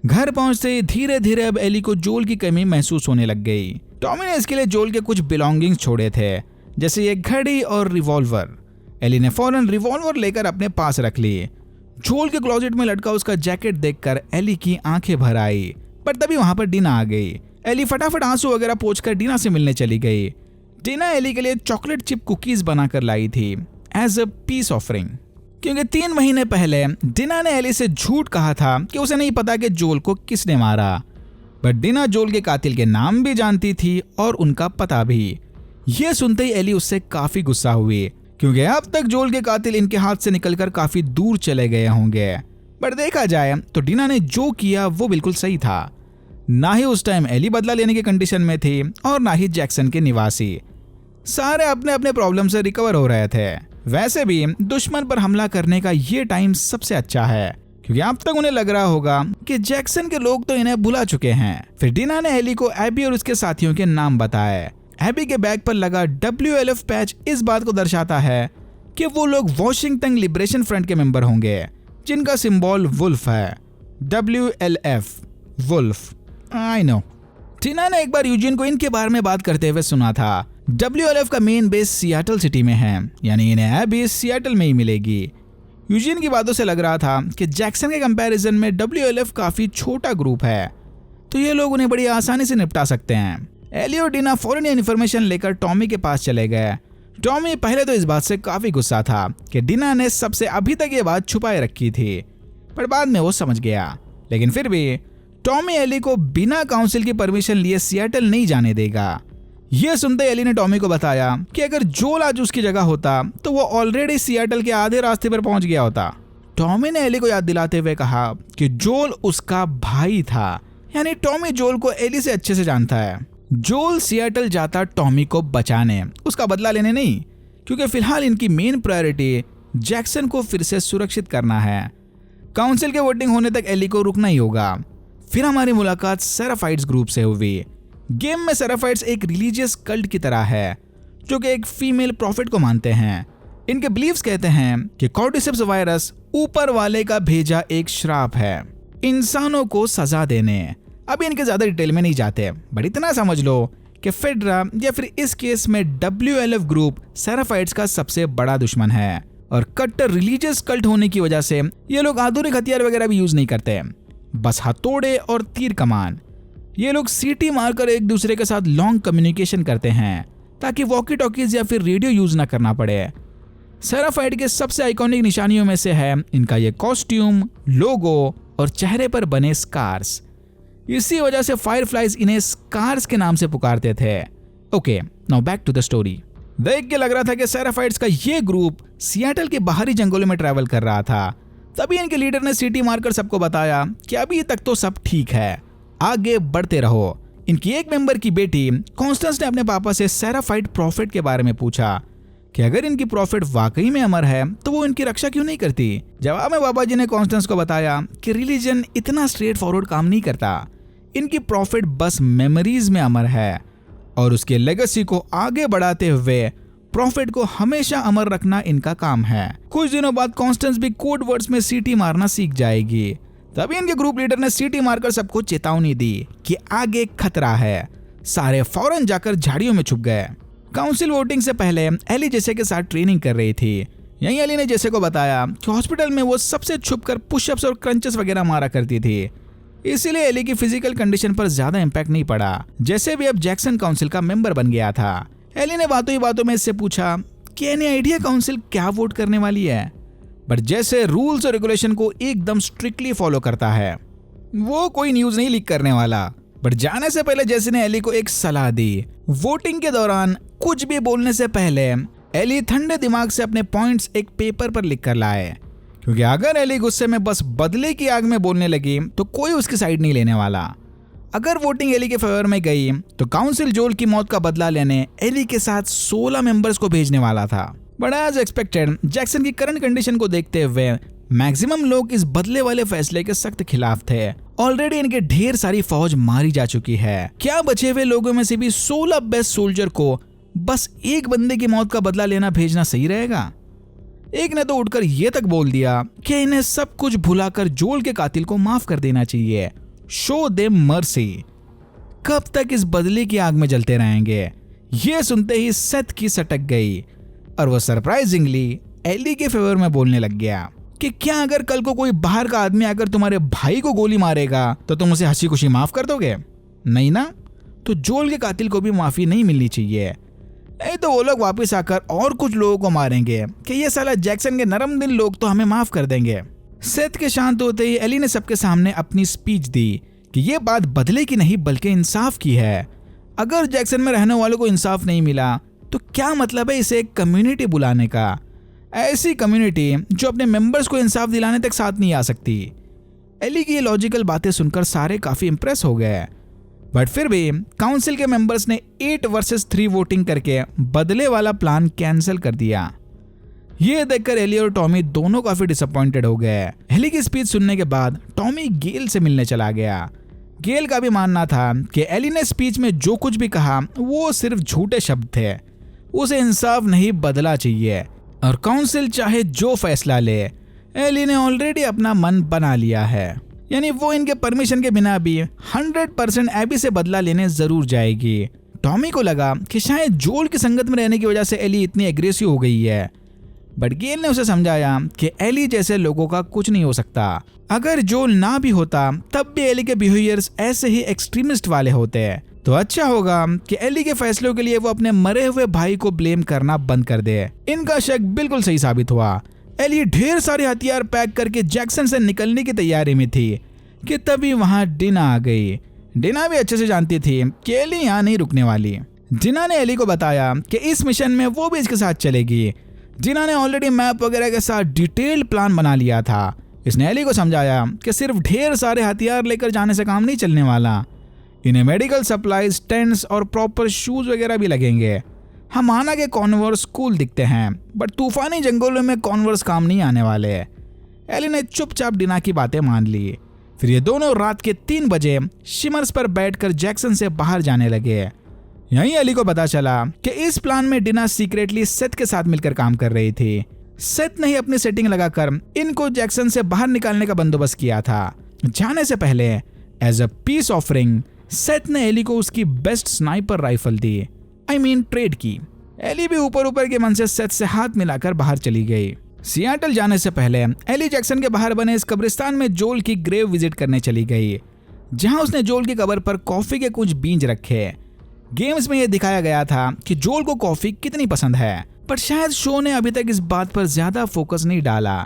घर पहुंचते धीरे धीरे अब एली को जोल की कमी महसूस होने लग गई। टॉमी ने इसके लिए जोल के कुछ बिलोंगिंग्स छोड़े थे, जैसे ये घड़ी और रिवॉल्वर। एली ने फौरन रिवॉल्वर लेकर अपने पास रख ली। जोल के क्लोजेट में लटका उसका जैकेट देखकर एली की आंखें भर आई, पर तभी वहां पर डीना आ गई। एली फटाफट आंसू वगैरह पोंछकर डीना से मिलने चली गई। डीना एली के लिए चॉकलेट चिप कुकीज बनाकर लाई थी एज अ पीस ऑफरिंग, क्योंकि 3 महीने पहले डीना ने एली से झूठ कहा था कि उसे नहीं पता कि जोल को किसने मारा। बट डीना जोल के कातिल के नाम भी जानती थी और उनका पता भी। यह सुनते ही एली उससे काफी गुस्सा हुई, क्योंकि अब तक जोल के कातिल इनके हाथ से निकलकर काफी दूर चले गए होंगे। बट देखा जाए तो डीना ने जो किया वो बिल्कुल सही था। ना ही उस टाइम एली बदला लेने की कंडीशन में थी और ना ही जैक्सन के निवासी। सारे अपने अपने प्रॉब्लम से रिकवर हो रहे थे। वैसे भी दुश्मन पर हमला करने का ये टाइम सबसे अच्छा है, क्योंकि अब तक उन्हें लग रहा होगा कि जैक्सन के लोग तो इन्हें भुला चुके हैं। फिर डीना ने एली को एबी और उसके साथियों के नाम बताए। एबी के बैग पर लगा WLF पैच इस बात को दर्शाता है कि वो लोग वॉशिंगटन लिबरेशन फ्रंट के मेंबर होंगे, जिनका सिंबल वुल्फ है। WLF wolf. I know. Tina ने एक बार यूजीन को इनके बारे में बात करते हुए सुना था। WLF का मेन बेस सियाटल सिटी में है, यानी इन्हें एबी सियाटल में ही मिलेगी। यूजीन की बातों से लग रहा था कि जैक्सन के कंपैरिजन में WLF काफी छोटा ग्रुप है, तो ये लोग उन्हें बड़ी आसानी से निपटा सकते हैं। एली और डीना फौरन इन्फॉर्मेशन लेकर टॉमी के पास चले गए। टॉमी पहले तो इस बात से काफी गुस्सा था कि डीना ने सबसे अभी तक ये बात छुपाए रखी थी, पर बाद में वो समझ गया। लेकिन फिर भी टॉमी एली को बिना काउंसिल की परमिशन लिए सियाटल नहीं जाने देगा। यह सुनते एली ने टॉमी को बताया कि अगर जोल आज उसकी जगह होता तो वो ऑलरेडी सियाटल के आधे रास्ते पर पहुंच गया होता। टॉमी ने एली को याद दिलाते हुए कहा कि जोल उसका भाई था, यानी टॉमी जोल को एली से अच्छे से जानता है। जोल सियाटल जाता टॉमी को बचाने, उसका बदला लेने नहीं, क्योंकि फिलहाल इनकी मेन प्रायोरिटी जैक्सन को फिर से सुरक्षित करना है। काउंसिल के वोटिंग होने तक एली को रुकना ही होगा। फिर हमारी मुलाकात सेराफाइट्स ग्रुप से हुई। गेम में सेराफाइट्स एक रिलीजियस कल्ट की तरह है, जो कि एक फीमेल प्रॉफिट को मानते हैं। इनके बिलीव्स कहते हैं कि कॉर्डिसेप्स वायरस ऊपर वाले का भेजा एक श्राप है इंसानों को सजा देने। अभी इनके ज्यादा डिटेल में नहीं जाते, बट इतना समझ लो कि फेडरा या फिर इस केस में WLF ग्रुप सेराफाइट्स का सबसे बड़ा दुश्मन है, और कट्टर रिलीजियस कल्ट होने की वजह से ये लोग आधुनिक हथियार वगैरह भी यूज नहीं करते, बस हथौड़े और तीर कमान। ये लोग सीटी मारकर एक दूसरे के साथ लॉन्ग कम्युनिकेशन करते हैं ताकि वॉकी टॉकीज या फिर रेडियो यूज ना करना पड़े। सेराफाइट के सबसे आइकॉनिक निशानियों में से है इनका ये कॉस्ट्यूम, लोगो और चेहरे पर बने स्कार्स। इसी वजह से फायरफ्लाइज इन्हें स्कार्स के नाम से पुकारते थे। Okay, now back to the story. देख के लग रहा था कि सेराफाइट्स का ये ग्रुप सियाटल के बाहरी जंगलों में ट्रैवल कर रहा था। तभी इनके लीडर ने सीटी मारकर सबको बताया कि अभी तक तो सब ठीक है, आगे बढ़ते रहो। इनकी एक मेंबर की बेटी कॉन्स्टेंस ने अपने पापा से सेराफाइट प्रॉफिट के बारे में पूछा कि अगर इनकी प्रॉफिट वाकई में अमर है तो वो इनकी रक्षा क्यों नहीं करती। जवाब में बाबा जी ने कॉन्स्टेंस को बताया कि रिलीजन इतना स्ट्रेट फॉरवर्ड काम नहीं करता, इनकी प्रॉफिट बस मेमोरीज में अमर है और उसके लेगेसी को आगे बढ़ाते हुए प्रॉफिट को हमेशा अमर रखना इनका काम है। कुछ दिनों बाद कॉन्स्टेंस भी कोड वर्ड्स में सीटी मारना सीख जाएगी। तभी इनके ग्रुप लीडर ने सीटी मारकर सबको चेतावनी दी कि आगे खतरा है। सारे फौरन जाकर झाड़ियों में छुप गए। काउंसिल वोटिंग से पहले एली जेसे के साथ ट्रेनिंग कर रही थी। यहीं एली ने जेसे को बताया कि हॉस्पिटल में वो सबसे छुपकर पुशअप्स और क्रंचेस वगैरह मारा करती थी। इसीलिए एली की फिजिकल कंडीशन पर ज्यादा इम्पैक्ट नहीं पड़ा। जैसे भी अब जैक्सन काउंसिल का मेंबर बन गया था। एली ने बातों ही बातों में इससे पूछा कि एनी आइडिया काउंसिल क्या वोट करने वाली है, बट जैसे रूल्स और रेगुलेशन को एकदम स्ट्रिक्टली फॉलो करता है। वो कोई न्यूज नहीं लीक करने वाला। बट जाने से पहले जैसे ने एली को एक सलाह दी। वोटिंग के दौरान कुछ भी बोलने से पहले एली ठंडे दिमाग से अपने पॉइंट्स एक पेपर पर लिख कर लाए, क्योंकि अगर एली गुस्से में बस बदले की आग में बोलने लगी तो कोई उसकी साइड नहीं लेने वाला। अगर वोटिंग एली के फेवर में गई तो काउंसिल जोल की मौत का बदला लेने एली के साथ 16 मेंबर्स को भेजने वाला था। बट एज एक्सपेक्टेड जैक्सन की करंट कंडीशन को देखते हुए मैक्सिमम लोग इस बदले वाले फैसले के सख्त खिलाफ थे। ऑलरेडी इनके ढेर सारी फौज मारी जा चुकी है। क्या बचे हुए लोगों में से भी 16 बेस्ट सोल्जर को बस एक बंदे की मौत का बदला लेना भेजना सही रहेगा? एक ने तो उठकर यह तक बोल दिया कि इन्हें सब कुछ भुलाकर जोल के कातिल को माफ कर देना चाहिए। Show them mercy. कब तक इस बदले की आग में जलते रहेंगे? ये सुनते ही सेथ की सटक गई और वो सरप्राइजिंगली एली के फेवर में बोलने लग गया कि क्या अगर कल को कोई बाहर का आदमी आकर तुम्हारे भाई को गोली मारेगा तो तुम उसे हंसी खुशी माफ कर दोगे? नहीं ना? तो जोल के कातिल को भी माफी नहीं मिलनी चाहिए, नहीं तो वो लोग वापस आकर और कुछ लोगों को मारेंगे कि ये साला जैक्सन के नरम दिल लोग तो हमें माफ कर देंगे। सेथ के शांत होते ही एली ने सबके सामने अपनी स्पीच दी कि ये बात बदले की नहीं बल्कि इंसाफ की है। अगर जैक्सन में रहने वालों को इंसाफ नहीं मिला तो क्या मतलब है इसे एक कम्युनिटी बुलाने का? ऐसी कम्युनिटी जो अपने मेंबर्स को इंसाफ दिलाने तक साथ नहीं आ सकती। एली की ये लॉजिकल बातें सुनकर सारे काफी इंप्रेस हो गए। बट फिर भी काउंसिल के मेंबर्स ने 8 वर्सेस 3 वोटिंग करके बदले वाला प्लान कैंसिल कर दिया। ये देखकर एली और टॉमी दोनों काफी डिसअपॉइंटेड हो गए। एली की स्पीच सुनने के बाद टॉमी गेल से मिलने चला गया। गेल का भी मानना था कि एली ने स्पीच में जो कुछ भी कहा वो सिर्फ झूठे शब्द थे। उसे इंसाफ नहीं बदला चाहिए और काउंसिल चाहे जो फैसला ले, एली ने ऑलरेडी अपना मन बना लिया है। यानी वो इनके परमिशन के बिना भी 100% एबी से बदला लेने जरूर जाएगी। टॉमी को लगा कि शायद जोल की संगत में रहने की वजह से एली इतनी एग्रेसिव हो गई है, बट गेल ने उसे समझाया कि एली जैसे लोगों का कुछ नहीं हो सकता। अगर जोल ना भी होता तब भी एली के बिहेवियर्स ऐसे ही एक्सट्रीमिस्ट वाले होते, तो अच्छा होगा कि एली के फैसलों के लिए वो अपने मरे हुए भाई को ब्लेम करना बंद कर दे। इनका शक बिल्कुल सही साबित हुआ। एली ढेर सारे हथियार पैक करके जैक्सन से निकलने की तैयारी में थी कि तभी वहां डिना आ गई। डिना भी अच्छे से जानती थी कि एली यहाँ नहीं रुकने वाली। डिना ने एली को बताया कि इस मिशन में वो भी इसके साथ चलेगी। डिना ने ऑलरेडी मैप वगैरह के साथ डिटेल्ड प्लान बना लिया था। इसने एली को समझाया कि सिर्फ ढेर सारे हथियार लेकर जाने से काम नहीं चलने वाला, इन्हें मेडिकल सप्लाईज, टेंट्स और प्रॉपर शूज वगैरह भी लगेंगे। हम माना के कॉन्वर्स कूल दिखते हैं, बट तूफानी जंगलों में कॉन्वर्स काम नहीं आने वाले। एली ने चुपचाप डिना की बातें मान ली। फिर ये दोनों रात के 3 बजे शिमर्स पर बैठकर जैक्सन से बाहर जाने लगे। यहीं एली को पता चला कि इस प्लान में डिना सीक्रेटली सेथ के साथ मिलकर काम कर रही थी। सेथ ने ही अपनी सेटिंग लगाकर इनको जैक्सन से बाहर निकालने का बंदोबस्त किया था। जाने से पहले as a peace offering Seth ने एली को उसकी बेस्ट स्नाइपर राइफल दी, ट्रेड की। एली भी ऊपर ऊपर के मन से सेथ से हाथ मिलाकर बाहर चली गई। सियाटल जाने से पहले एली जैक्सन के बाहर बने इस कब्रिस्तान में जोल की ग्रेव विजिट करने चली गई, जहां उसने जोल की कब्र पर कॉफी के कुछ बीज रखे। गेम्स में यह दिखाया गया था कि जोल को कॉफी कितनी पसंद है, पर शायद शो ने अभी तक इस बात पर ज्यादा फोकस नहीं डाला।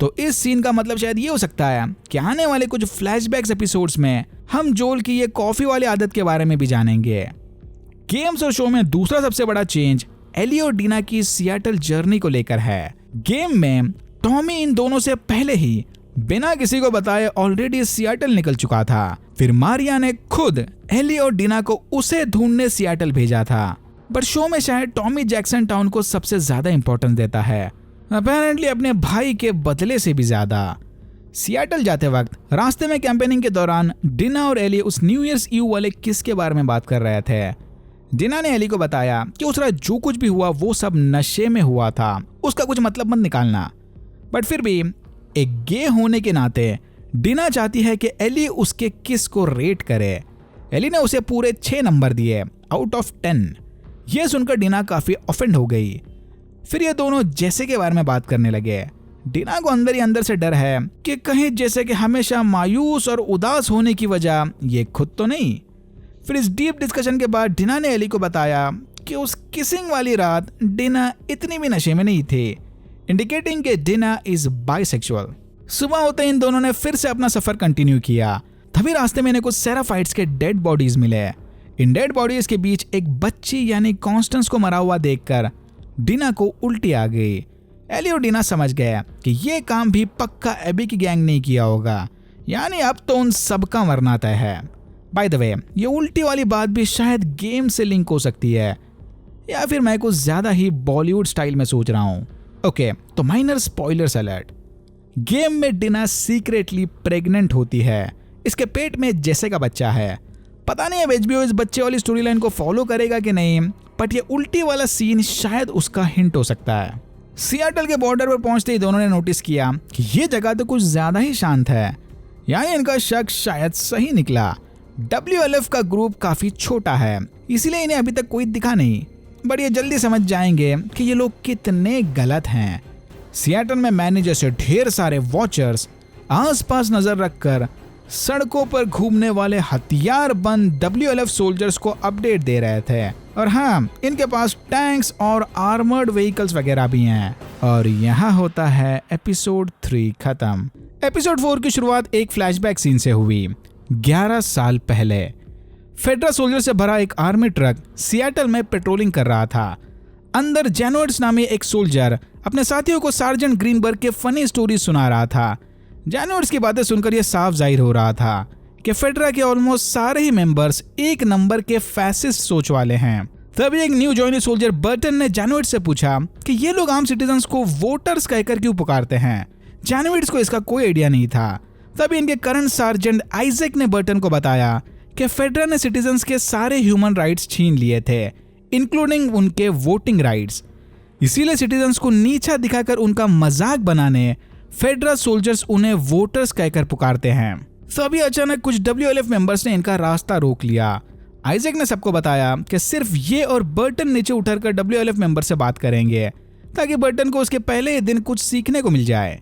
तो इस सीन का मतलब शायद ये हो सकता है कि आने वाले कुछ फ्लैशबैक्स एपिसोड्स में हम जोल की ये कॉफी वाली आदत के बारे में भी जानेंगे। गेम्स और शो में दूसरा सबसे बड़ा चेंज एली और डिना की सियाटल जर्नी को लेकर है। गेम में टॉमी इन दोनों से पहले ही बिना किसी को बताए ऑलरेडी सियाटल निकल चुका था। फिर मारिया ने खुद एली और डिना को उसे ढूंढने सियाटल भेजा था। बट शो में शायद टॉमी जैक्सन टाउन को सबसे ज्यादा इंपॉर्टेंस देता है, अपेरेंटली अपने भाई के बदले से भी ज्यादा। सियाटल जाते वक्त रास्ते में कैंपेनिंग के दौरान डिना और एली उस न्यू ईयर्स ईव वाले किस के बारे में बात कर रहे थे। डिना ने एली को बताया कि उस रात जो कुछ भी हुआ वो सब नशे में हुआ था, उसका कुछ मतलब मत निकालना। बट फिर भी एक गे होने के नाते डिना चाहती है कि एली उसके किस को रेट करे। एली ने उसे पूरे 6 नंबर दिए आउट ऑफ 10। यह सुनकर डिना काफी ऑफेंड हो गई। फिर ये दोनों जैसे के बारे में बात करने लगे। डिना को अंदर ही अंदर से डर है कि कहीं जैसे कि हमेशा मायूस और उदास होने की वजह ये खुद तो नहीं। फिर इस डीप डिस्कशन के बाद डिना ने एली को बताया कि उस किसिंग वाली रात डिना इतनी भी नशे में नहीं थे, इंडिकेटिंग कि डिना इज बाइसेक्सुअल। सुबह होते इन दोनों ने फिर से अपना सफर कंटिन्यू किया। तभी रास्ते में इन्हें कुछ सेराफाइट्स के डेड बॉडीज मिले। इन डेड बॉडीज के बीच एक बच्ची यानी कॉन्स्टेंस को मरा हुआ देखकर डिना को उल्टी आ गई। एली और डिना समझ गया कि ये काम भी पक्का एबी की गैंग ने किया होगा, यानी अब तो उन सबका मरना तय है। बाय द वे, ये उल्टी वाली बात भी शायद गेम से लिंक हो सकती है, या फिर मैं कुछ ज्यादा ही बॉलीवुड स्टाइल में सोच रहा हूँ। ओके, तो माइनर स्पॉयलर्स अलर्ट। गेम में डिना सीक्रेटली प्रेग्नेंट होती है। इसके पेट में जेसे का बच्चा है। पता नहीं अब एचबीओ इस बच्चे वाली स्टोरी लाइन को फॉलो करेगा कि नहीं, बट ये उल्टी वाला सीन शायद उसका हिंट हो सकता है। सियाटल के बॉर्डर पर पहुंचते ही दोनों ने नोटिस किया कि ये जगह तो कुछ ज्यादा ही शांत है, यानी इनका शक शायद सही निकला। WLF का ग्रुप काफी छोटा है, इसीलिए इन्हें अभी तक कोई दिखा नहीं, बट ये जल्दी समझ जाएंगे कि ये लोग कितने गलत हैं। सियाटल में मैनेजर से ढेर सारे वॉचर्स आसपास नजर रखकर सड़कों पर घूमने वाले हथियारबंद WLF सोल्जर्स को अपडेट दे रहे थे। और हाँ, इनके पास टैंक्स और आर्मर्ड व्हीकल्स वगैरह भी हैं। और यहाँ होता है एपिसोड 3 खत्म। एपिसोड 4 की शुरुआत एक फ्लैशबैक सीन से हुई। 11 साल पहले फेडरल सोल्जर से भरा एक आर्मी ट्रक सियाटल में पेट्रोलिंग कर रहा था। अंदर जैनवर्ड्स नामी एक सोल्जर अपने साथियों को सार्जेंट ग्रीनबर्ग के फनी स्टोरी सुना रहा था। जैनवर्ड्स की बातें सुनकर यह साफ जाहिर हो रहा था कि फेडरा के ऑलमोस्ट सारे ही मेंबर्स एक नंबर के फैसिस्ट सोच वाले हैं। तभी एक न्यू जॉइनी सोल्जर बर्टन ने जैनवर्ड्स से पूछा कि ये लोग आम सिटीजन्स को वोटर्स कहकर क्यों पुकारते हैं। जैनवर्ड्स को इसका कोई आइडिया नहीं था। तभी इनके करंट सार्जेंट आइजैक ने बर्टन को बताया कि फेडरा ने सिटीजन्स के सारे ह्यूमन राइट्स छीन लिए थे, इंक्लूडिंग उनके वोटिंग राइट्स। इसीलिए सिटीजन्स को नीचा दिखाकर उनका मजाक बनाने फेडरल सोल्जर्स उन्हें वोटर्स कहकर पुकारते हैं। तभी अचानक कुछ WLF मेंबर्स ने इनका रास्ता रोक लिया। आइजैक ने सबको बताया कि सिर्फ ये और बर्टन नीचे उतरकर WLF मेंबर से बात करेंगे, ताकि बर्टन को उसके पहले ही दिन कुछ सीखने को मिल जाए।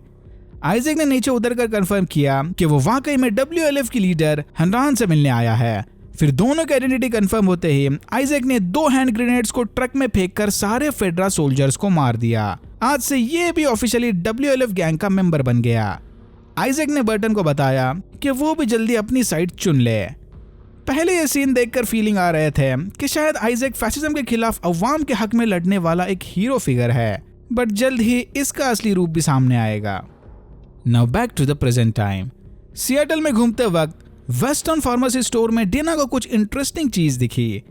आइजैक ने नीचे उतरकर कंफर्म किया कि वो वाकई में WLF की लीडर हनरान से मिलने आया है। फिर दोनों की आइडेंटिटी कंफर्म होते ही आइजैक ने 2 हैंड ग्रेनेड्स को ट्रक में फेंककर सारे फेडरल सोल्जर्स को मार दिया। आज से ये भी ऑफिशियली WLF गैंग का मेंबर बन गया। आइजैक ने बर्टन को बताया कि वो भी जल्दी अपनी साइड चुन ले। पहले ये सीन देखकर फीलिंग आ रहे थे कि शायद आइजैक फैसिज्म के खिलाफ अवाम के हक में लड़ने वाला एक हीरो फिगर है, बट जल्द ही इसका असली रूप भी सामने आएगा। Now back to the present time. Seattle में घूमते वक्त वेस्टर्न फार्मेसी स्टोर में डिना को कुछ इंटरेस्टिंग चीज दिखी।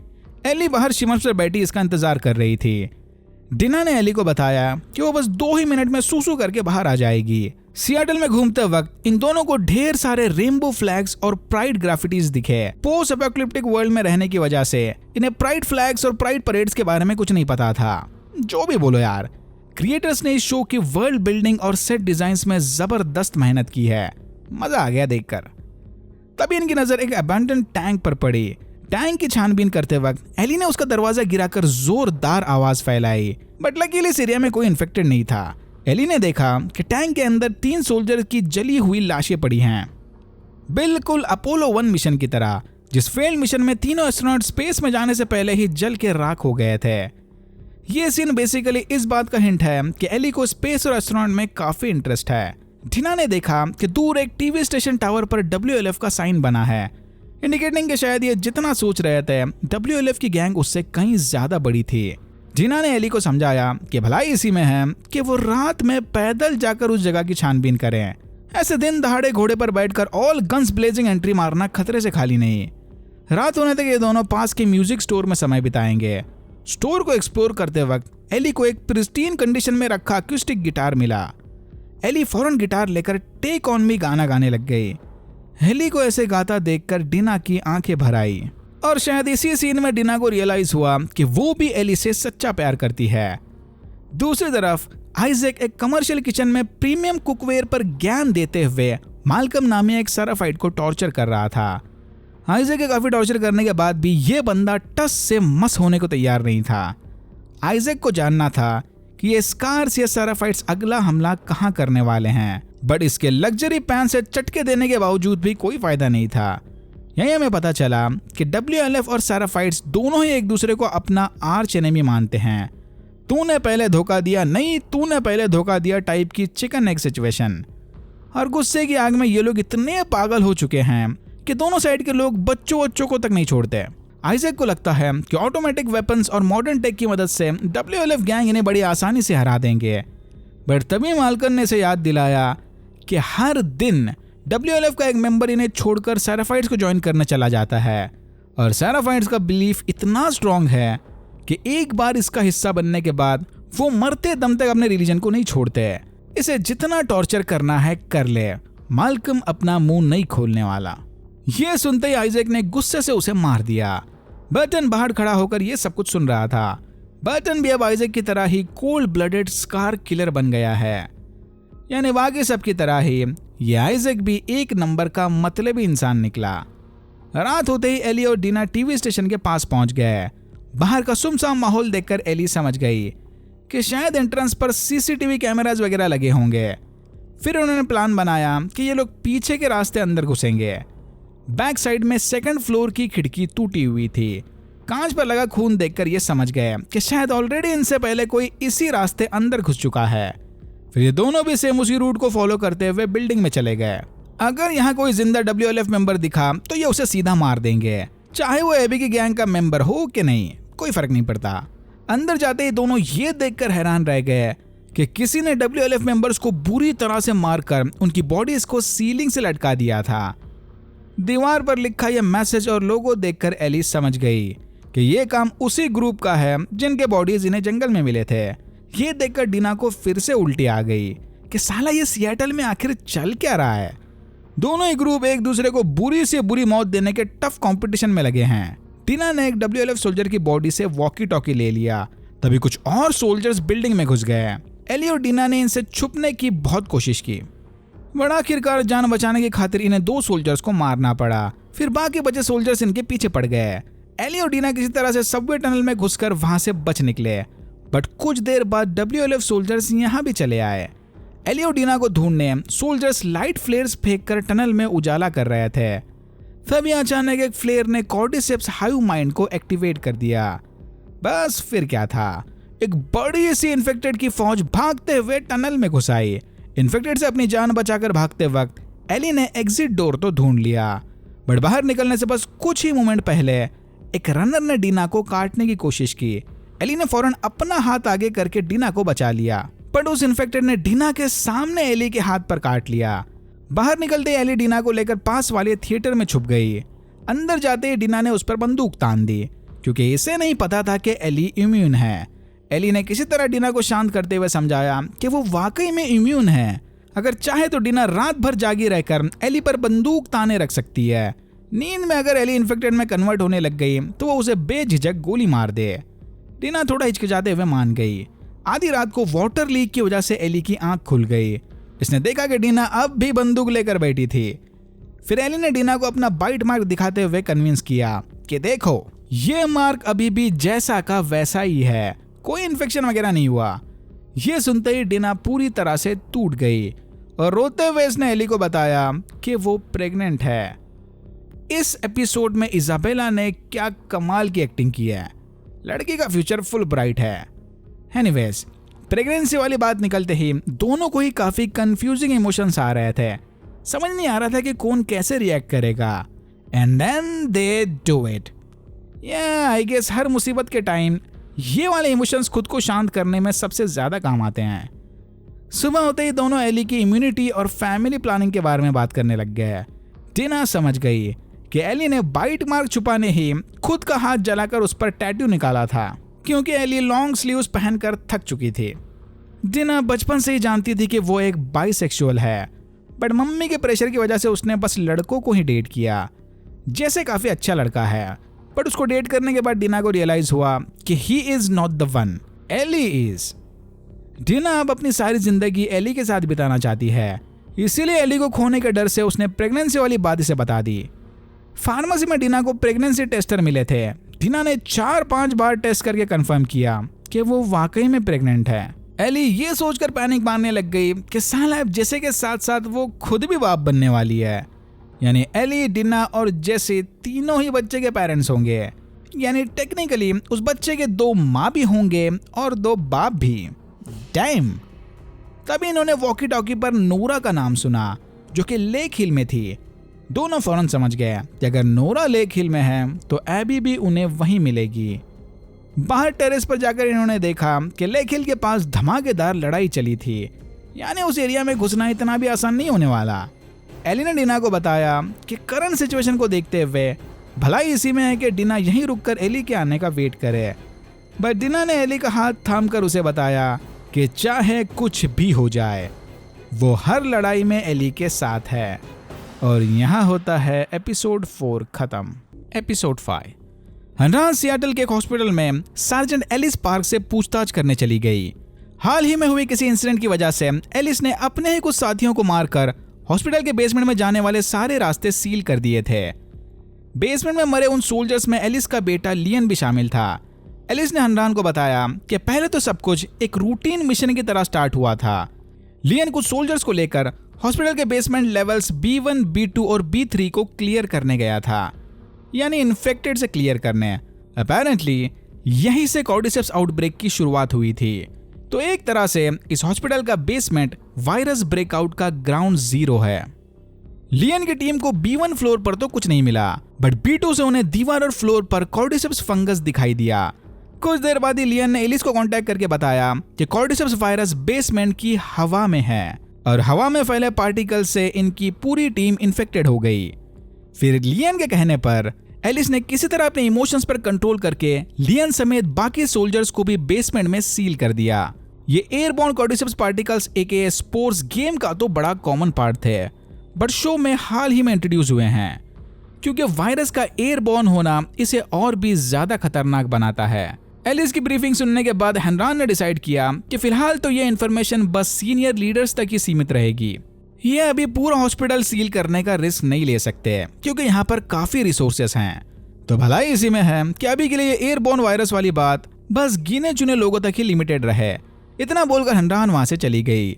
एली बाहर शिमर्स पर बैठी इसका इंतजार कर रही थी। डिना ने एली को बताया कि वो बस 2 ही मिनट में सूसू करके बाहर आ जाएगी। सियाटल में घूमते वक्त इन दोनों को ढेर सारे रेनबो फ्लैग्स और प्राइड ग्राफिटीज दिखे। पोस्ट एपोकलिप्टिक वर्ल्ड में रहने की वजह से इन्हें प्राइड फ्लैग्स और प्राइड परेड्स के बारे में कुछ नहीं पता था। जो भी बोलो यार, क्रिएटर्स ने इस शो की वर्ल्ड बिल्डिंग और सेट डिजाइन्स में जबरदस्त मेहनत की है। मजा आ गया देखकर। तभी इनकी नजर एक अबैंडन टैंक पर पड़ी। टैंक की छानबीन करते वक्त एली ने उसका दरवाजा गिराकर जोरदार आवाज फैलाई, बट लकीली इस एरिया में कोई इन्फेक्टेड नहीं था। एली ने देखा कि टैंक के अंदर 3 सोल्जर की जली हुई लाशें पड़ी हैं, बिल्कुल अपोलो 1 मिशन की तरह, जिस फेल्ड मिशन में तीनों एस्ट्रोनॉट स्पेस में जाने से पहले ही जल के राख हो गए थे। ये सीन बेसिकली इस बात का हिंट है कि एली को स्पेस और एस्ट्रोनॉट में काफी इंटरेस्ट है। डिना ने देखा कि दूर एक टीवी स्टेशन टावर पर WLF का साइन बना है, इंडिकेटिंग कि शायद ये जितना सोच रहे थे WLF की गैंग उससे कहीं ज्यादा बड़ी थी। डिना ने एली को समझाया कि भलाई इसी में है कि वो रात में पैदल जाकर उस जगह की छानबीन करें। ऐसे दिन दहाड़े घोड़े पर बैठकर ऑल गन्स ब्लेजिंग एंट्री मारना खतरे से खाली नहीं। रात होने तक ये दोनों पास के म्यूजिक स्टोर में समय बिताएंगे। स्टोर को एक्सप्लोर करते वक्त एली को एक प्रिस्टीन कंडीशन में रखा अक्यूस्टिक गिटार मिला। एली फौरन गिटार लेकर टेक ऑन मी गाना गाने लग गई। एली को ऐसे गाता देखकर डिना की आंखें भर आई, और शायद इसी सीन में डिना को रियलाइज हुआ कि वो भी एली से सच्चा प्यार करती है। दूसरी तरफ आइजैक एक कमर्शियल किचन में प्रीमियम कुकवेयर पर ज्ञान देते हुए मालकम नामी एक सेराफाइट को टॉर्चर कर रहा था। आइजैक के काफी टॉर्चर करने के बाद भी ये बंदा टस से मस होने को तैयार नहीं था। आइजैक को जानना था कि कि ये स्कार्स या सेराफाइट्स अगला हमला कहां करने वाले हैं, बट इसके लग्जरी पैंट से चटके देने के बावजूद भी कोई फायदा नहीं था। यही हमें पता चला कि WLF और सेराफाइट्स दोनों ही एक दूसरे को अपना आर्च एनिमी मानते हैं। तूने पहले धोखा दिया, नहीं तूने पहले धोखा दिया टाइप की चिकन एग सिचुएशन। और गुस्से की आग में ये लोग इतने पागल हो चुके हैं कि दोनों साइड के लोग बच्चों को तक नहीं छोड़ते। आइजैक को लगता है कि ऑटोमेटिक वेपन्स और मॉडर्न टेक की मदद से WLF गैंग इन्हें बड़ी आसानी से हरा देंगे, बट तभी माल्कन ने इसे याद दिलाया कि हर दिन WLF का एक मेंबर इन्हें छोड़कर सेराफाइट्स को ज्वाइन करने चला जाता है, और सेराफाइट्स का बिलीफ इतना स्ट्रांग है कि एक बार इसका हिस्सा बनने के बाद वो मरते दम तक अपने रिलीजन को नहीं छोड़ते। इसे जितना टॉर्चर करना है कर ले, माल्कम अपना मुंह नहीं खोलने वाला। ये सुनते ही आइजैक ने गुस्से से उसे मार दिया। बर्टन बाहर खड़ा होकर ये सब कुछ सुन रहा था। बर्टन भी अब आइजैक की तरह ही कोल्ड ब्लडेड स्कार किलर बन गया है, यानी बाकी सब की तरह ही ये आइजैक भी एक नंबर का मतलबी इंसान निकला। रात होते ही एली और डीना टीवी स्टेशन के पास पहुंच गए। बाहर का सुमसाम माहौल देखकर एली समझ गई कि शायद एंट्रेंस पर CCTV कैमरास वगैरह लगे होंगे। फिर उन्होंने प्लान बनाया कि ये लोग पीछे के रास्ते अंदर घुसेंगे। बैक साइड में सेकंड फ्लोर की खिड़की टूटी हुई थी। कांच पर लगा खून देखकर ये समझ गए कि शायद ऑलरेडी इनसे पहले कोई इसी रास्ते अंदर घुस चुका है। फिर ये दोनों भी सेम उसी रूट को फॉलो करते हुए बिल्डिंग में चले गए। अगर यहाँ कोई जिंदा WLF मेंबर दिखा तो ये उसे सीधा मार देंगे, चाहे वो एबी की गैंग का मेंबर हो कि नहीं, कोई फर्क नहीं पड़ता। अंदर जाते ही दोनों ये देखकर हैरान रह गए कि किसी ने WLF मेंबर्स को बुरी तरह से मारकर उनकी बॉडीज को सीलिंग से लटका दिया था। दीवार पर लिखा यह मैसेज और लोगो देखकर एली समझ गई कि यह काम उसी ग्रुप का है जिनके बॉडीज इन्हें जंगल में मिले थे। ये देखकर डीना को फिर से उल्टी आ गई कि साला ये सिएटल में आखिर चल क्या रहा है। दोनों ही ग्रुप एक दूसरे को बुरी से बुरी मौत देने के टफ कंपटीशन में लगे हैं। डीना ने एक WLF सोल्जर की बॉडी से वॉकी टॉकी ले लिया, तभी कुछ और सोल्जर्स बिल्डिंग में घुस गए। एली और डीना ने इनसे छुपने की बहुत कोशिश की, बट आखिरकार जान बचाने की खातिर इन्हें 2 सोल्जर्स को मारना पड़ा। फिर बाकी बचे सोल्जर्स इनके पीछे पड़ गए। एली और डीना किसी तरह से सबवे टनल में घुसकर वहां से बच निकले, बट कुछ देर बाद WLF सोल्जर्स यहाँ भी चले आए। एली और डीना को ढूंढने सोल्जर्स लाइट फ्लेयर्स फेंककर टनल में उजाला कर रहे थे। तभी अचानक एक फ्लेयर ने कॉर्डिसेप्स हाइव माइंड को एक्टिवेट कर दिया। बस फिर क्या था, एक बड़ी सी इन्फेक्टेड की फौज भागते हुए टनल में घुस आई। इन्फेक्टेड से अपनी जान बचाकर भागते वक्त एली ने एग्जिट डोर तो ढूंढ लिया, बट बाहर निकलने से बस कुछ ही मोमेंट पहले एक रनर ने डीना को काटने की कोशिश की। एली ने फौरन अपना हाथ आगे करके डीना को बचा लिया, बट उस इन्फेक्टेड ने डीना के सामने एली के हाथ पर काट लिया। बाहर निकलते ही एली डीना को लेकर पास वाले थिएटर में छुप गई। अंदर जाते ही डीना ने उस पर बंदूक तान दी, क्योंकि इसे नहीं पता था कि एली इम्यून है। एली ने किसी तरह डीना को शांत करते हुए समझाया कि वो वाकई में इम्यून है। अगर चाहे तो डीना रात भर जागी रहकर एली पर बंदूक ताने रख सकती है। नींद में अगर एली इन्फेक्टेड में कन्वर्ट होने लग गई तो वो उसे बेझिझक गोली मार दे। डीना थोड़ा हिचकिचाते हुए मान गई। आधी रात को वाटर लीक की वजह से एली की आंख खुल गई। इसने देखा कि डीना अब भी बंदूक लेकर बैठी थी। फिर एली ने डीना को अपना बाइट मार्क दिखाते हुए कन्विंस किया कि देखो, ये मार्क अभी भी जैसा का वैसा ही है, कोई इन्फेक्शन वगैरह नहीं हुआ। ये सुनते ही डीना पूरी तरह से टूट गई और रोते हुए इसने एली को बताया कि वो प्रेग्नेंट है। इस एपिसोड में इजाबेला ने क्या कमाल की एक्टिंग की है। लड़की का फ्यूचर फुल ब्राइट है। एनीवेज, प्रेगनेंसी वाली बात निकलते ही दोनों को ही काफी कंफ्यूजिंग इमोशंस आ रहे थे। समझ नहीं आ रहा था कि कौन कैसे रिएक्ट करेगा। And then they do it. I guess हर मुसीबत के टाइम ये वाले इमोशंस खुद को शांत करने में सबसे ज्यादा काम आते हैं। सुबह होते ही दोनों एली की इम्यूनिटी और फैमिली प्लानिंग के बारे में बात करने लग गए। डीना समझ गई कि एली ने बाइट मार्क छुपाने ही खुद का हाथ जलाकर उस पर टैटू निकाला था, क्योंकि एली लॉन्ग स्लीव्स पहनकर थक चुकी थी। डीना बचपन से ही जानती थी कि वो एक बाइसेक्सुअल है, बट मम्मी के प्रेशर की वजह से उसने बस लड़कों को ही डेट किया। जैसे काफी अच्छा लड़का है, बट उसको डेट करने के बाद डीना को रियलाइज हुआ कि he is not the one, Ellie is. Dina अब अपनी सारी जिंदगी एली के साथ बिताना चाहती है, इसीलिए एली को खोने के डर से उसने प्रेगनेंसी वाली बात इसे बता दी। फार्मेसी में डीना को प्रेगनेंसी टेस्टर मिले थे। डीना ने 4-5 बार टेस्ट करके कंफर्म किया कि वो वाकई में प्रेग्नेंट है। एली ये सोचकर पैनिक मारने लग गई कि साला अब जेसे के साथ साथ वो खुद भी बाप बनने वाली है। यानी एली, डिना और जेसे तीनों ही बच्चे के पेरेंट्स होंगे। यानी टेक्निकली उस बच्चे के 2 माँ भी होंगे और 2 बाप भी। डैम। तभी इन्होंने वॉकी टॉकी पर नोरा का नाम सुना जो कि लेक हिल में थी। दोनों फौरन समझ गए कि अगर नोरा लेक हिल में है तो एबी भी उन्हें वहीं मिलेगी। बाहर टेरेस पर जाकर इन्होंने देखा कि लेक हिल के पास धमाकेदार लड़ाई चली थी। यानी उस एरिया में घुसना इतना भी आसान नहीं होने वाला। एली ने डिना को बताया कि करंट सिचुएशन को देखते हुए भलाई इसी में है कि डिना यहीं रुककर एली के आने का वेट करे। बट डिना ने एली का हाथ थामकर उसे बताया कि चाहे कुछ भी हो जाए वो हर लड़ाई में एली के साथ है। और यहाँ होता है एपिसोड 4 खत्म। एपिसोड 5। हनरान सियाटल के एक हॉस्पिटल में सार्जेंट एलिस पार्क से पूछताछ करने चली गई। हाल ही में हुए किसी इंसिडेंट की वजह से एलिस ने अपने ही कुछ साथियों को मारकर हॉस्पिटल के बेसमेंट में जाने वाले सारे रास्ते सील कर दिए थे। बेसमेंट में मरे उन सोल्जर्स में एलिस का बेटा लियन भी शामिल था। एलिस ने हनरान को बताया कि पहले तो सब कुछ एक रूटीन मिशन की तरह स्टार्ट हुआ था। लियन कुछ सोल्जर्स को लेकर हॉस्पिटल के बेसमेंट लेवल्स B1, B2 और B3 को क्लियर करने गया था, यानी इन्फेक्टेड से क्लियर करने। अपेरेंटली यहीं से कॉर्डिसेप्स आउटब्रेक की शुरुआत हुई थी। तो एक तरह से इस हॉस्पिटल का बेसमेंट वायरस ब्रेकआउट का ग्राउंड जीरो है। लियन की टीम को B1 फ्लोर पर तो कुछ नहीं मिला, बट B2 से उन्हें दीवार और फ्लोर पर कॉर्डिसेप्स फंगस दिखाई दिया। कुछ देर बाद ही लियन ने एलिस को कांटेक्ट करके बताया कि कॉर्डिसेप्स वायरस बेसमेंट की हवा में है और हवा में फैले पार्टिकल से इनकी पूरी टीम इन्फेक्टेड हो गई। फिर लियन के कहने पर एलिस ने किसी तरह अपने इमोशंस पर कंट्रोल करके लियन समेत बाकी सोल्जर्स को भी बेसमेंट में सील कर दिया। ये एयरबॉर्न कॉर्डिसेप्स पार्टिकल्स एके स्पोर्स गेम का तो बड़ा कॉमन पार्ट थे, बट शो में हाल ही में इंट्रोड्यूस हुए हैं क्योंकि वायरस का एयरबॉर्न होना इसे और भी ज्यादा खतरनाक बनाता है। एलिस की ब्रीफिंग सुनने के बाद हनरान ने डिसाइड किया कि फिलहाल तो ये इन्फॉर्मेशन बस सीनियर लीडर्स तक ही सीमित रहेगी। ये अभी पूरा हॉस्पिटल सील करने का रिस्क नहीं ले सकते क्योंकि यहाँ पर काफी रिसोर्सेस हैं। तो भलाई इसी में है कि अभी के लिए एयरबॉर्न वायरस वाली बात बस गिने चुने लोगों तक ही लिमिटेड रहे। इतना बोलकर हनरान वहां से चली गई।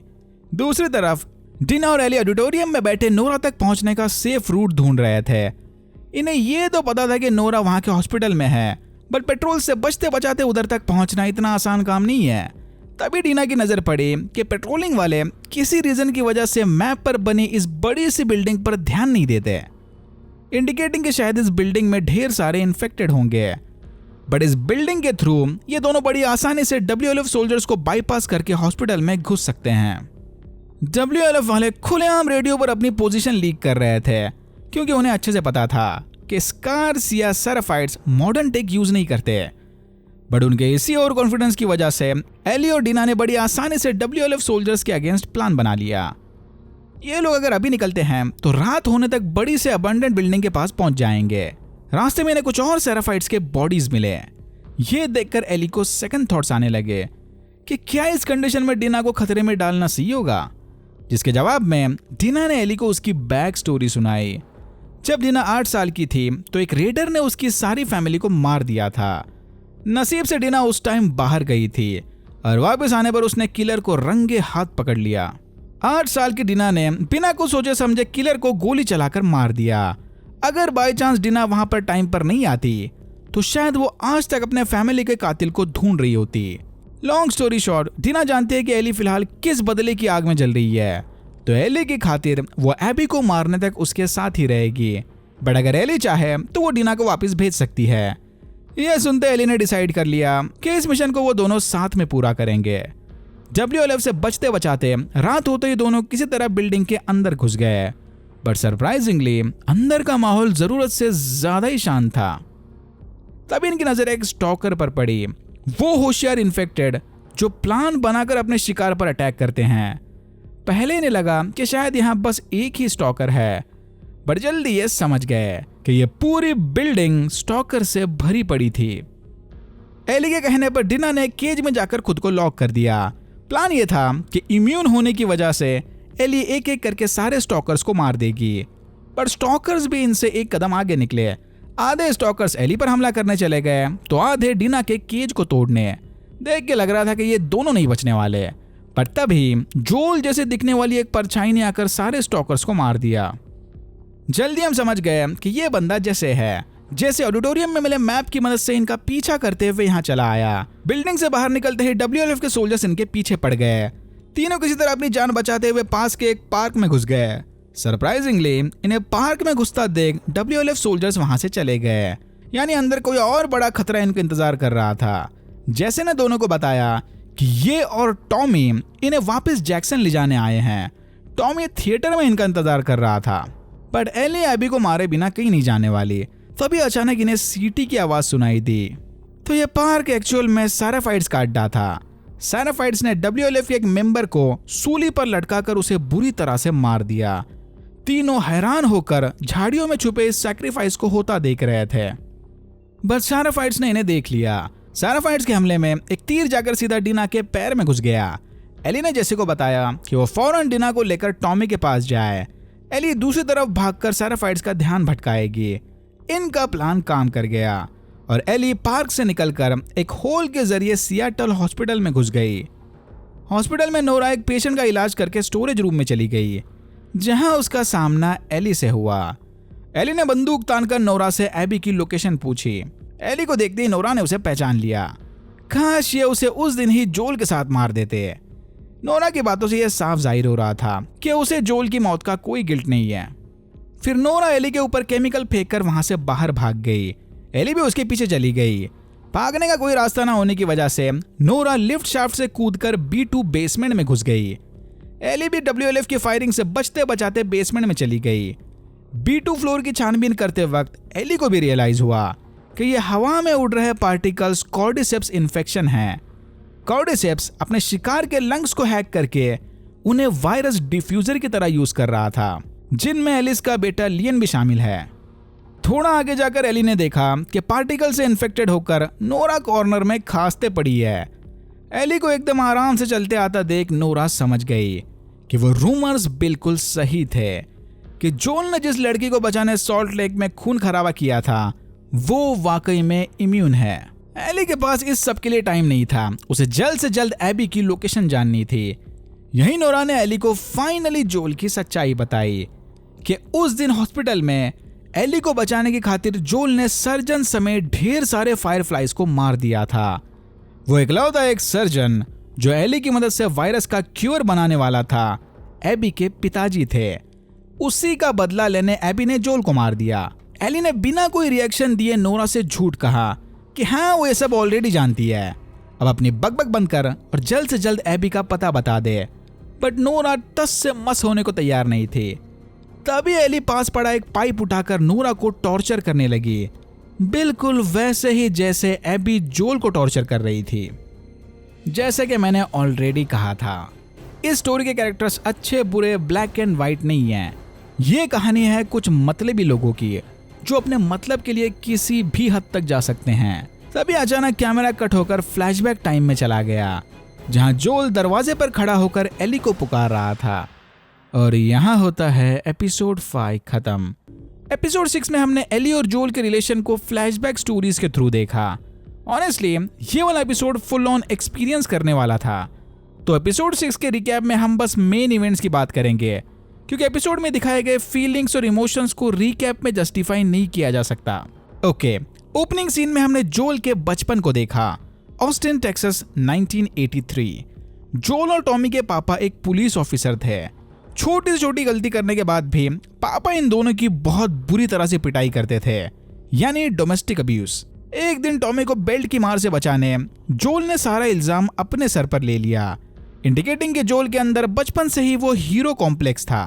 दूसरी तरफ डिना और एली ऑडिटोरियम में बैठे नोरा तक पहुंचने का सेफ रूट ढूंढ रहे थे। इन्हें ये तो पता था कि नोरा वहां के हॉस्पिटल में है, बट पेट्रोल से बचते बचाते उधर तक पहुंचना इतना आसान काम नहीं है। तभी डिना की नजर पड़ी कि पेट्रोलिंग वाले किसी रीजन की वजह से मैप पर बनी इस बड़ी सी बिल्डिंग पर ध्यान नहीं देते, इंडिकेटिंग कि शायद इस बिल्डिंग में ढेर सारे इन्फेक्टेड होंगे। बट इस बिल्डिंग के थ्रू ये दोनों बड़ी आसानी से WLF सोल्जर्स को बाईपास करके हॉस्पिटल में घुस सकते हैं। WLF वाले खुलेआम रेडियो पर अपनी पोजीशन लीक कर रहे थे क्योंकि उन्हें अच्छे से पता था कि स्कार्स या सेराफाइट्स मॉडर्न टेक यूज नहीं करते। बट उनके इसी ओवर कॉन्फिडेंस की वजह से एली और डिना ने बड़ी आसानी से WLF सोल्जर्स के अगेंस्ट प्लान बना लिया। ये लोग अगर अभी निकलते हैं तो रात होने तक बड़ी से अबंडेंट बिल्डिंग के पास पहुंच जाएंगे। रास्ते में इन्हें कुछ और सेराफाइट्स के बॉडीज मिले। ये देखकर एली को सेकंड थॉट्स आने लगे कि क्या इस कंडीशन में डिना को खतरे में डालना सही होगा, जिसके जवाब में डिना ने एली को उसकी बैक स्टोरी सुनाई। जब डिना 8 साल की थी तो एक रेडर ने उसकी सारी फैमिली को मार दिया था। नसीब से डिना उस टाइम बाहर गई थी और वापस आने पर उसने किलर को रंगे हाथ पकड़ लिया। 8 साल की डिना ने बिना कुछ सोचे समझे किलर को गोली चलाकर मार दिया। अगर बाय चांस डिना वहां पर टाइम पर नहीं आती तो शायद वो आज तक अपने फैमिली के कातिल को ढूंढ रही होती। लॉन्ग स्टोरी शॉर्ट, डिना जानती है कि एली फिलहाल किस बदले की आग में जल रही है, तो एली की खातिर वो एबी को मारने तक उसके साथ ही रहेगी। बट अगर एली चाहे तो वो डिना को वापस भेज सकती है। यह सुनते एली ने डिसाइड कर लिया कि इस मिशन को वो दोनों साथ में पूरा करेंगे। WLF से बचते बचाते रात होते ही दोनों किसी तरह बिल्डिंग के अंदर घुस गए, बट सरप्राइजिंगली अंदर का माहौल जरूरत से ज्यादा ही शांत था। तभी इनकी नजर एक स्टॉकर पर पड़ी, वो होशियार इन्फेक्टेड जो प्लान बनाकर अपने शिकार पर अटैक करते हैं। पहले इन्हें लगा कि शायद यहाँ बस एक ही स्टॉकर है, बट जल्दी ये समझ गए कि ये पूरी बिल्डिंग स्टॉकर से भरी पड़ी थी। एली के कहने पर डिना ने केज में जाकर खुद को लॉक कर दिया। प्लान ये था कि इम्यून होने की वजह से एली एक एक करके सारे स्टॉकर्स को मार देगी, पर स्टॉकर्स भी इनसे एक कदम आगे निकले। आधे स्टॉकर्स एली पर हमला करने चले गए तो आधे डिना के केज को तोड़ने। देख के लग रहा था कि ये दोनों नहीं बचने वाले। पर तभी जोल जैसे दिखने वाली एक परछाई ने आकर सारे स्टॉकर्स को मार दिया। जल्दी हम समझ गए कि ये बंदा जैसे ऑडिटोरियम में मिले मैप की मदद से इनका पीछा करते हुए यहाँ चला आया। बिल्डिंग से बाहर निकलते ही WLF के सोल्जर्स इनके पीछे पड़ गए। तीनों किसी तरह अपनी जान बचाते हुए पास के एक पार्क में घुस गए। सरप्राइजिंगली इन्हें पार्क में घुसता देख WLF सोल्जर्स वहां से चले गए, यानी अंदर कोई और बड़ा खतरा इनको इंतजार कर रहा था। जैसे ने दोनों को बताया कि ये और टॉमी इन्हें वापस जैक्सन ले जाने आए हैं। टॉमी थिएटर में इनका इंतजार कर रहा था, बट एली एबी को मारे बिना कहीं नहीं जाने वाली। तभी अचानक इन्हें सीटी की आवाज सुनाई दी, तो ये पार्क एक्चुअल में सैराफाइट्स का अड्डा था। सैराफाइट्स ने WLF के एक मेंबर को सूली पर लटकाकर उसे बुरी तरह से मार दिया। तीनों हैरान होकर झाड़ियों में छुपे इस सैक्रिफाइस को होता देख रहे थे, बट सैराफाइट्स ने इन्हें देख लिया। सैराफाइट्स के हमले में एक तीर जाकर सीधा डीना के पैर में घुस गया। एली ने जेसी को बताया कि वो फौरन डीना को लेकर टॉमी के पास जाए। एली दूसरी तरफ भागकर सैराफाइट्स का ध्यान भटकाएगी। इनका प्लान काम कर गया और एली पार्क से निकलकर एक होल के जरिए सियाटल हॉस्पिटल में घुस गई। हॉस्पिटल में नोरा एक पेशेंट का इलाज करके स्टोरेज रूम में चली गई, जहां उसका सामना एली से हुआ। एली ने बंदूक तानकर नोरा से एबी की लोकेशन पूछी। एली को देखते ही नोरा ने उसे पहचान लिया। काश ये उसे उस दिन ही जोल के साथ मार देते। नोरा की बातों से यह साफ जाहिर हो रहा था कि उसे जोल की मौत का कोई गिल्ट नहीं है। फिर नोरा एली के ऊपर केमिकल फेंककर वहां से बाहर भाग गई। एली भी उसके पीछे चली गई। भागने का कोई रास्ता ना होने की वजह से नोरा लिफ्ट शाफ्ट से कूदकर B2 बेसमेंट में घुस गई। एली भी WLF की फायरिंग से बचते बचाते बेसमेंट में चली गई। B2 फ्लोर की छानबीन करते वक्त एली को भी रियलाइज हुआ कि ये हवा में उड़ रहे पार्टिकल्स कॉर्डिसेप्स इन्फेक्शन हैं। कॉर्डिसेप्स अपने शिकार के लंग्स को हैक करके उन्हें वायरस डिफ्यूजर की तरह यूज कर रहा था, जिनमें एलिस का बेटा लियन भी शामिल है। थोड़ा आगे जाकर एली ने देखा कि पार्टिकल से इन्फेक्टेड होकर नोरा कॉर्नर में खांसते पड़ी है। एली को एकदम आराम से चलते आता देख नोरा समझ गई कि वो रूमर्स बिल्कुल सही थे कि जोल ने जिस लड़की को बचाने सॉल्ट लेक में खून खराबा किया था वो वाकई में इम्यून है। एली के पास इस सब के लिए टाइम नहीं था, उसे जल्द से जल्द एबी की लोकेशन जाननी थी। यही नोरा ने एली को फाइनली जोल की सच्चाई बताई कि उस दिन हॉस्पिटल में एली को बचाने की खातिर जोल ने सर्जन समेत ढेर सारे फायरफ्लाइज को मार दिया था। वो इकलौता एक सर्जन जो एली की मदद से वायरस का क्योर बनाने वाला था एबी के पिताजी थे। उसी का बदला लेने एबी ने जोल को मार दिया। एली ने बिना कोई रिएक्शन दिए नोरा से झूठ कहा कि हाँ वो ये सब ऑलरेडी जानती है, अब अपनी बकबक बंद कर और जल्द से जल्द एबी का पता बता दे। बट नोरा टस से मस होने को तैयार नहीं थी। तभी एली पास पड़ा एक पाइप उठाकर नोरा को टॉर्चर करने लगी, बिल्कुल वैसे ही जैसे एबी जोल को टॉर्चर कर रही थी। जैसे कि मैंने ऑलरेडी कहा था, इस स्टोरी के कैरेक्टर्स अच्छे बुरे ब्लैक एंड व्हाइट नहीं हैं। ये कहानी है कुछ मतलबी लोगों की जो अपने मतलब के लिए किसी भी हद तक जा सकते हैं। तभी अचानक कैमरा कट होकर फ्लैशबैक टाइम में चला गया, जहां जोल दरवाजे पर खड़ा होकर एली को पुकार रहा था। और यहाँ होता है एपिसोड 5 खत्म। एपिसोड 6 में हमने एली और जोल के रिलेशन को फ्लैशबैक स्टोरीज के थ्रू देखा। ऑनेस्टली ये वाला एपिसोड फुल ऑन एक्सपीरियंस करने वाला था। तो एपिसोड 6 के रिकैप में हम बस मेन इवेंट्स की बात करेंगे, क्योंकि एपिसोड में दिखाए गए फीलिंग्स और इमोशंस को रिकैप में जस्टिफाई नहीं किया जा सकता। ओके, ओपनिंग सीन में हमने जोल के बचपन को देखा। Austin Texas 1983। जोल और टॉमी के पापा एक पुलिस ऑफिसर थे। छोटी से छोटी गलती करने के बाद भी पापा इन दोनों की बहुत बुरी तरह से पिटाई करते थे, यानी डोमेस्टिक अब्यूज। एक दिन टॉमी को बेल्ट की मार से बचाने जोल ने सारा इल्जाम अपने सर पर ले लिया, इंडिकेटिंग कि जोल के अंदर बचपन से ही वो हीरो कॉम्प्लेक्स था।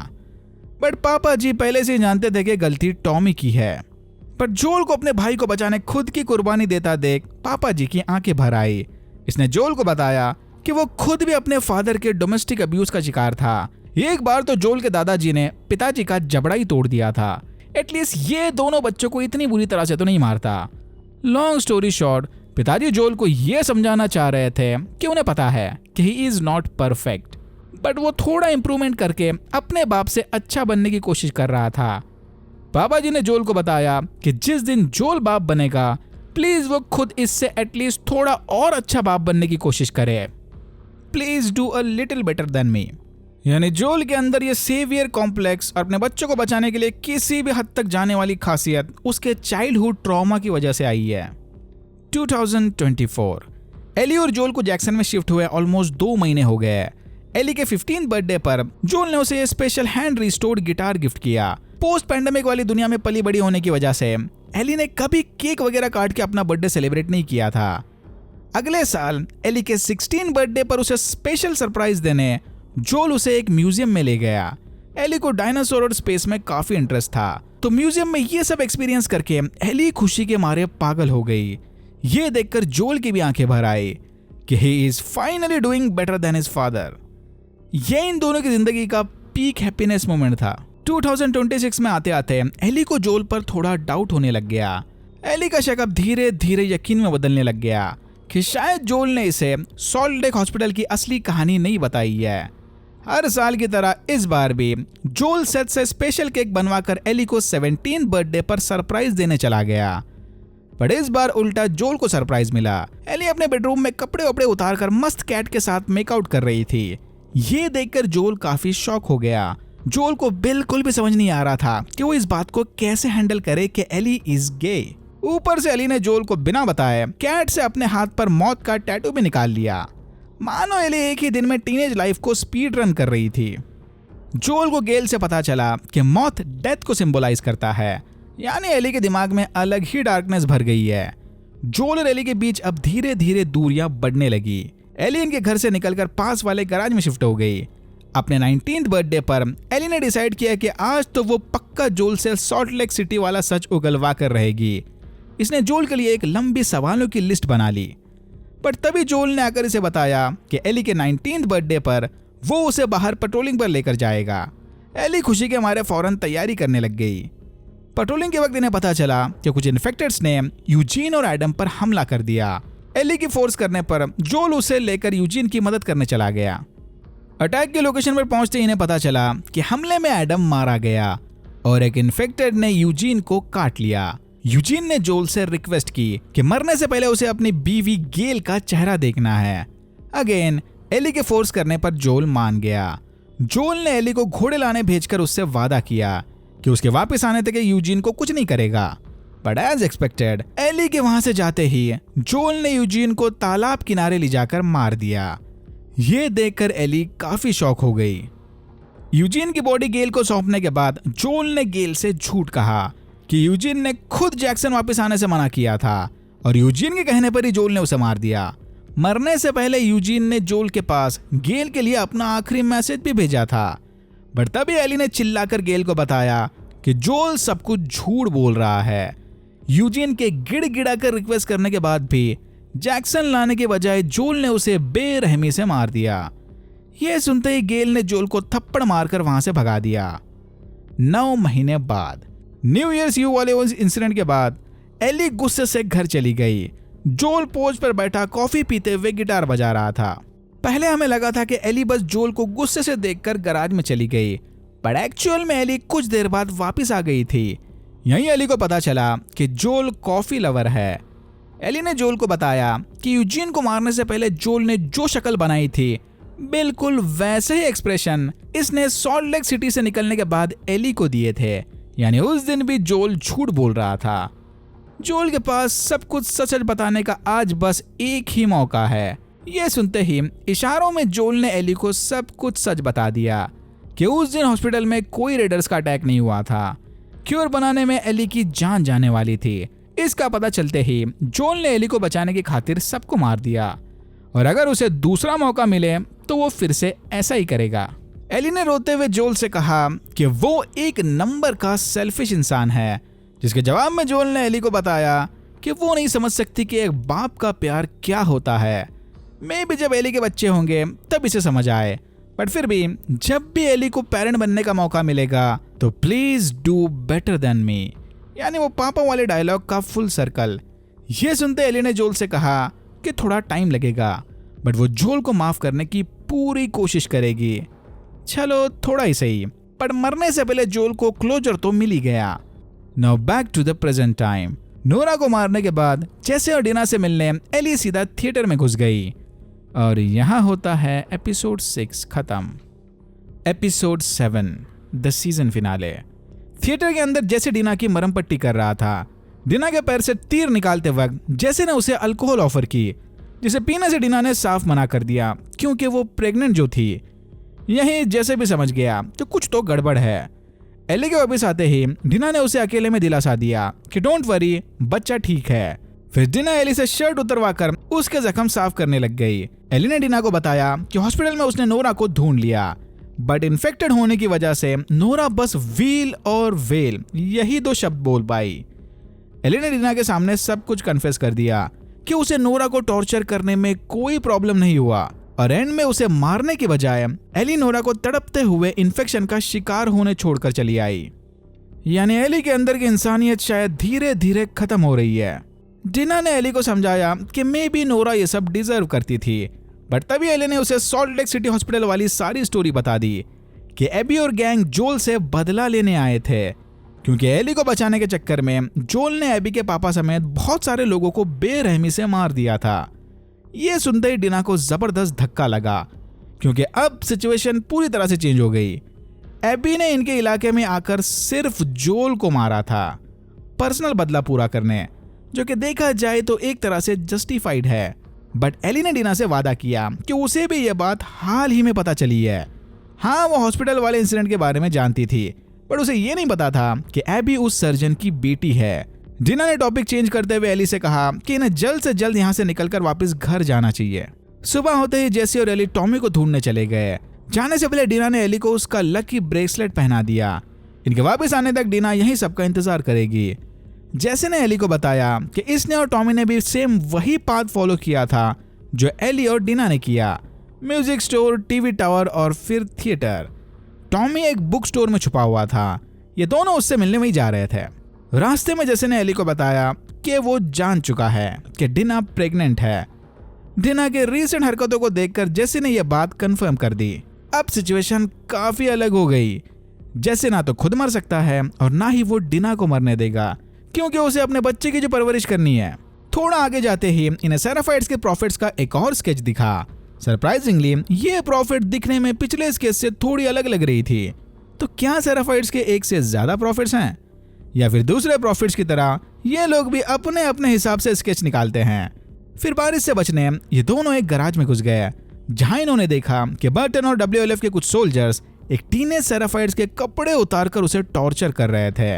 बट पापा जी पहले से जानते थे कि गलती टॉमी की है। पर जोल को अपने भाई को बचाने खुद की कुर्बानी देता देख पापा जी की आंखें भर आई। इसने जोल को बताया कि वो खुद भी अपने फादर के डोमेस्टिक अब्यूज का शिकार था। एक बार तो जोल के दादाजी ने पिताजी का जबड़ा ही तोड़ दिया था। एटलीस्ट ये दोनों बच्चों को इतनी बुरी तरह से तो नहीं मारता। लॉन्ग स्टोरी शॉर्ट, पिताजी जोल को यह समझाना चाह रहे थे कि उन्हें पता है कि he is not perfect, but वो थोड़ा इंप्रूवमेंट करके अपने बाप से अच्छा बनने की कोशिश कर रहा था। पापा जी ने जोल को बताया कि जिस दिन जोल बाप बनेगा प्लीज वो खुद इससे एटलीस्ट थोड़ा और अच्छा बाप बनने की कोशिश करे। Please do a little better than me. यानी जोल के अंदर ये सेवियर कॉम्प्लेक्स और अपने बच्चों को बचाने के लिए किसी भी हद तक जाने वाली खासियत उसके चाइल्डहुड ट्रॉमा की वजह से आई है। 2024 एली और जोल को जैक्सन में शिफ्ट हुए ऑलमोस्ट 2 महीने हो गए। एली के 15th बर्थडे पर जोल ने उसे ये special hand restored guitar gift किया। पोस्ट पैंडेमिक वाली दुनिया में पली बड़ी होने की वजह से एली ने कभी केक वगैरह काट के अपना बर्थडे सेलिब्रेट नहीं किया था। अगले साल एली के 16 बर्थडे पर उसे स्पेशल सरप्राइज देने जोल उसे एक म्यूजियम में ले गया। एली को डायनासोर और स्पेस में काफी इंटरेस्ट था, तो म्यूजियम में ये सब एक्सपीरियंस करके एली खुशी के मारे पागल हो गई। ये देखकर जोल की भी आंखें भर आई कि he is finally doing better than his father. ये इन दोनों की जिंदगी का पीक हैप्पीनेस मोमेंट था। 2026 में आते आते एली को जोल पर थोड़ा डाउट होने लग गया। एली का शक अब धीरे धीरे यकीन में बदलने लग गया कि शायद जोल ने इसे सॉल्ट लेक हॉस्पिटल की असली कहानी नहीं बताई है। हर साल की तरह इस बार भी जोल सेट से स्पेशल केक बनवाकर एली को 17 बर्थडे पर सरप्राइज देने चला गया। पर इस बार उल्टा जोल को सरप्राइज मिला। एली अपने बेडरूम में कपड़े वपड़े उतारकर मस्त कैट के साथ मेकआउट कर रही थी। ये देखकर जोल काफी शॉक हो गया। जोल को बिल्कुल भी समझ नहीं आ रहा था कि वो इस बात को कैसे हैंडल करे कि एली इज गे। ऊपर से एली ने जोल को बिना बताए कैट से अपने हाथ पर मौत का टैटू भी निकाल लिया। मानो एली एक ही दिन में टीनेज लाइफ को स्पीड रन कर रही थी। जोल को गेल से पता चला कि मौत डेथ को सिंबलाइज करता है, यानी एली के दिमाग में अलग ही डार्कनेस भर गई है। जोल और एली के बीच अब धीरे धीरे दूरियां बढ़ने लगी। एली इनके घर से निकलकर पास वाले गैराज में शिफ्ट हो गई। अपने 19th बर्थडे पर एली ने डिसाइड किया कि आज तो वो पक्का जोल से सॉल्ट लेक सिटी वाला सच उगलवा कर रहेगी। इसने जोल के लिए एक लंबी सवालों की लिस्ट बना ली। पर तभी जोल ने आकर इसे बताया कि एली के 19th बर्थडे पर वो उसे बाहर पेट्रोलिंग पर लेकर जाएगा। एली खुशी के मारे फौरन तैयारी करने लग गई। पेट्रोलिंग के वक्त इन्हें पता चला कि कुछ इन्फेक्टेड्स ने यूजीन और एडम पर हमला कर दिया। एली की फोर्स करने पर जोल उसे लेकर यूजीन की मदद करने चला गया। अटैक के लोकेशन पर पहुंचते इन्हें पता चला कि हमले में एडम मारा गया और एक इन्फेक्टेड ने यूजीन को काट लिया। यूजीन ने जोल से रिक्वेस्ट की कि मरने से पहले उसे अपनी बीवी गेल का चेहरा देखना है। अगेन एली के फोर्स करने पर जोल मान गया। जोल ने एली को घोड़े लाने भेजकर उससे वादा किया कि उसके वापस आने तक यूजीन को कुछ नहीं करेगा। बट एज एक्सपेक्टेड एली के वहां से जाते ही जोल ने यूजीन को तालाब किनारे ले जाकर मार दिया। ये देखकर एली काफी शॉक हो गई। यूजीन की बॉडी गेल को सौंपने के बाद जोल ने गेल से झूठ कहा कि यूजीन ने खुद जैक्सन वापस आने से मना किया था और यूजीन के कहने पर ही जोल ने उसे मार दिया। मरने से पहले यूजीन ने जोल के पास गेल के लिए अपना आखिरी मैसेज भी भेजा था। बट तभी एली ने चिल्लाकर गेल को बताया कि जोल सब कुछ झूठ बोल रहा है। यूजीन के गिड़गिड़ा कर रिक्वेस्ट करने के बाद भी जैक्सन लाने के बजाय जोल ने उसे बेरहमी से मार दिया। यह सुनते ही गेल ने जोल को थप्पड़ मारकर वहां से भगा दिया। 9 महीने बाद न्यू ईयर्स यू वाले उस इंसिडेंट के बाद एली गुस्से से घर चली गई। जोल पोज पर बैठा कॉफी पीते हुए गिटार बजा रहा था। पहले हमें लगा था कि एली बस जोल को गुस्से से देखकर गैराज में चली गई, पर एक्चुअल में एली कुछ देर बाद वापस आ गई थी। यहीं एली को पता चला कि जोल कॉफी लवर है। एली ने जोल को बताया कि यूजीन को मारने से पहले जोल ने जो शक्ल बनाई थी बिल्कुल वैसे ही एक्सप्रेशन इसने सॉल्ट लेक सिटी से निकलने के बाद एली को दिए थे। यानी उस दिन भी जोल झूठ बोल रहा था। जोल के पास सब कुछ सच बताने का आज बस एक ही मौका है। यह सुनते ही इशारों में जोल ने एली को सब कुछ सच बता दिया कि उस दिन हॉस्पिटल में कोई रेडर्स का अटैक नहीं हुआ था। क्योर बनाने में एली की जान जाने वाली थी। इसका पता चलते ही जोल ने एली को बचाने की खातिर सबको मार दिया और अगर उसे दूसरा मौका मिले तो वो फिर से ऐसा ही करेगा। एली ने रोते हुए जोल से कहा कि वो एक नंबर का सेल्फिश इंसान है, जिसके जवाब में जोल ने एली को बताया कि वो नहीं समझ सकती कि एक बाप का प्यार क्या होता है। मे भी जब एली के बच्चे होंगे तब इसे समझ आए, बट फिर भी जब भी एली को पेरेंट बनने का मौका मिलेगा तो please do better than me, यानी वो पापा वाले डायलॉग का फुल सर्कल। ये सुनते एली ने जोल से कहा कि थोड़ा टाइम लगेगा, बट वो जोल को माफ करने की पूरी कोशिश करेगी। चलो थोड़ा ही सही, पर मरने से पहले जोल को क्लोजर तो मिल ही गया। Now back to the present time. Nora को मारने के बाद जेसे और डिना से मिलने एली सीधा थिएटर में घुस गई। और यहाँ होता है एपिसोड 6 खत्म। Episode 7 the season finale. Theatre के अंदर जेसे डिना की मरहम पट्टी कर रहा था। डिना के पैर से तीर निकालते वक्त जेसे ने उसे अल्कोहल ऑफर की, जिसे पीने से डिना ने साफ मना कर दिया क्योंकि वो प्रेग्नेंट जो थी। यही जेसे भी समझ गया कि कुछ तो गड़बड़ है। एली के वापस आते ही डिना ने उसे अकेले में दिलासा दिया कि डोंट वरी, बच्चा ठीक है। फिर डिना एली से शर्ट उतरवा कर उसके जख्म साफ करने लग गई। एली ने डिना को बताया कि हॉस्पिटल में उसने नोरा को ढूंढ लिया, बट इन्फेक्टेड होने की वजह से नोरा बस व्हील और वेल यही 2 शब्द बोल पाई। एली ने डिना के सामने सब कुछ कन्फेस कर दिया कि उसे नोरा को टॉर्चर करने में कोई प्रॉब्लम नहीं हुआ, और एंड में उसे मारने के बजाय एली नोरा को तड़पते हुए इन्फेक्शन का शिकार होने छोड़कर चली आई। यानी एली के अंदर की इंसानियत शायद धीरे धीरे खत्म हो रही है। डिना ने एली को समझाया कि मे बी नोरा ये सब डिजर्व करती थी, बट तभी एली ने उसे सॉल्ट लेक सिटी हॉस्पिटल वाली सारी स्टोरी बता दी कि एबी और गैंग जोल से बदला लेने आए थे, क्योंकि एली को बचाने के चक्कर में जोल ने एबी के पापा समेत बहुत सारे लोगों को बेरहमी से मार दिया था। ये सुनते ही डिना को जबरदस्त धक्का लगा, क्योंकि अब सिचुएशन पूरी तरह से चेंज हो गई। एबी ने इनके इलाके में आकर सिर्फ जोल को मारा था, पर्सनल बदला पूरा करने, जो कि देखा जाए तो एक तरह से जस्टिफाइड है। बट एली ने डिना से वादा किया कि उसे भी यह बात हाल ही में पता चली है। हाँ, वो हॉस्पिटल वाले इंसिडेंट के बारे में जानती थी, पर उसे ये नहीं पता था कि एबी उस सर्जन की बेटी है। डिना ने टॉपिक चेंज करते हुए एली से कहा कि इन्हें जल्द से जल्द यहाँ से निकलकर वापस घर जाना चाहिए। सुबह होते ही जेसी और एली टॉमी को ढूंढने चले गए। जाने से पहले डिना ने एली को उसका लकी ब्रेसलेट पहना दिया। इनके वापस आने तक डिना यही सबका इंतजार करेगी। जेसी ने एली को बताया कि इसने और टॉमी ने भी सेम वही पाथ फॉलो किया था जो एली और डिना ने किया, म्यूजिक स्टोर, टीवी टावर और फिर थिएटर। टॉमी एक बुक स्टोर में छुपा हुआ था। ये दोनों उससे मिलने में ही जा रहे थे। रास्ते में जेसी ने एली को बताया कि वो जान चुका है कि डिना प्रेग्नेंट है। डिना के रीसेंट हरकतों को देखकर जेसी ने यह बात कंफर्म कर दी। अब सिचुएशन काफी अलग हो गई। जेसी ना तो खुद मर सकता है और ना ही वो डिना को मरने देगा, क्योंकि उसे अपने बच्चे की जो परवरिश करनी है। थोड़ा आगे जाते ही इन्हें सेराफाइट्स के प्रॉफिट्स का एक और स्केच दिखा। सरप्राइजिंगली ये प्रॉफिट दिखने में पिछले स्केच से थोड़ी अलग लग रही थी। तो क्या सेराफाइट्स के एक से ज्यादा प्रॉफिट्स हैं, या फिर दूसरे प्रॉफिट्स की तरह ये लोग भी अपने अपने हिसाब से स्केच निकालते हैं। फिर बारिश से बचने ये दोनों एक गैराज में घुस गए, जहां इन्होंने देखा कि बर्टन और WLF के कुछ सोल्जर्स एक टीनेज सेराफाइट्स के कपड़े उतारकर उसे टॉर्चर कर रहे थे।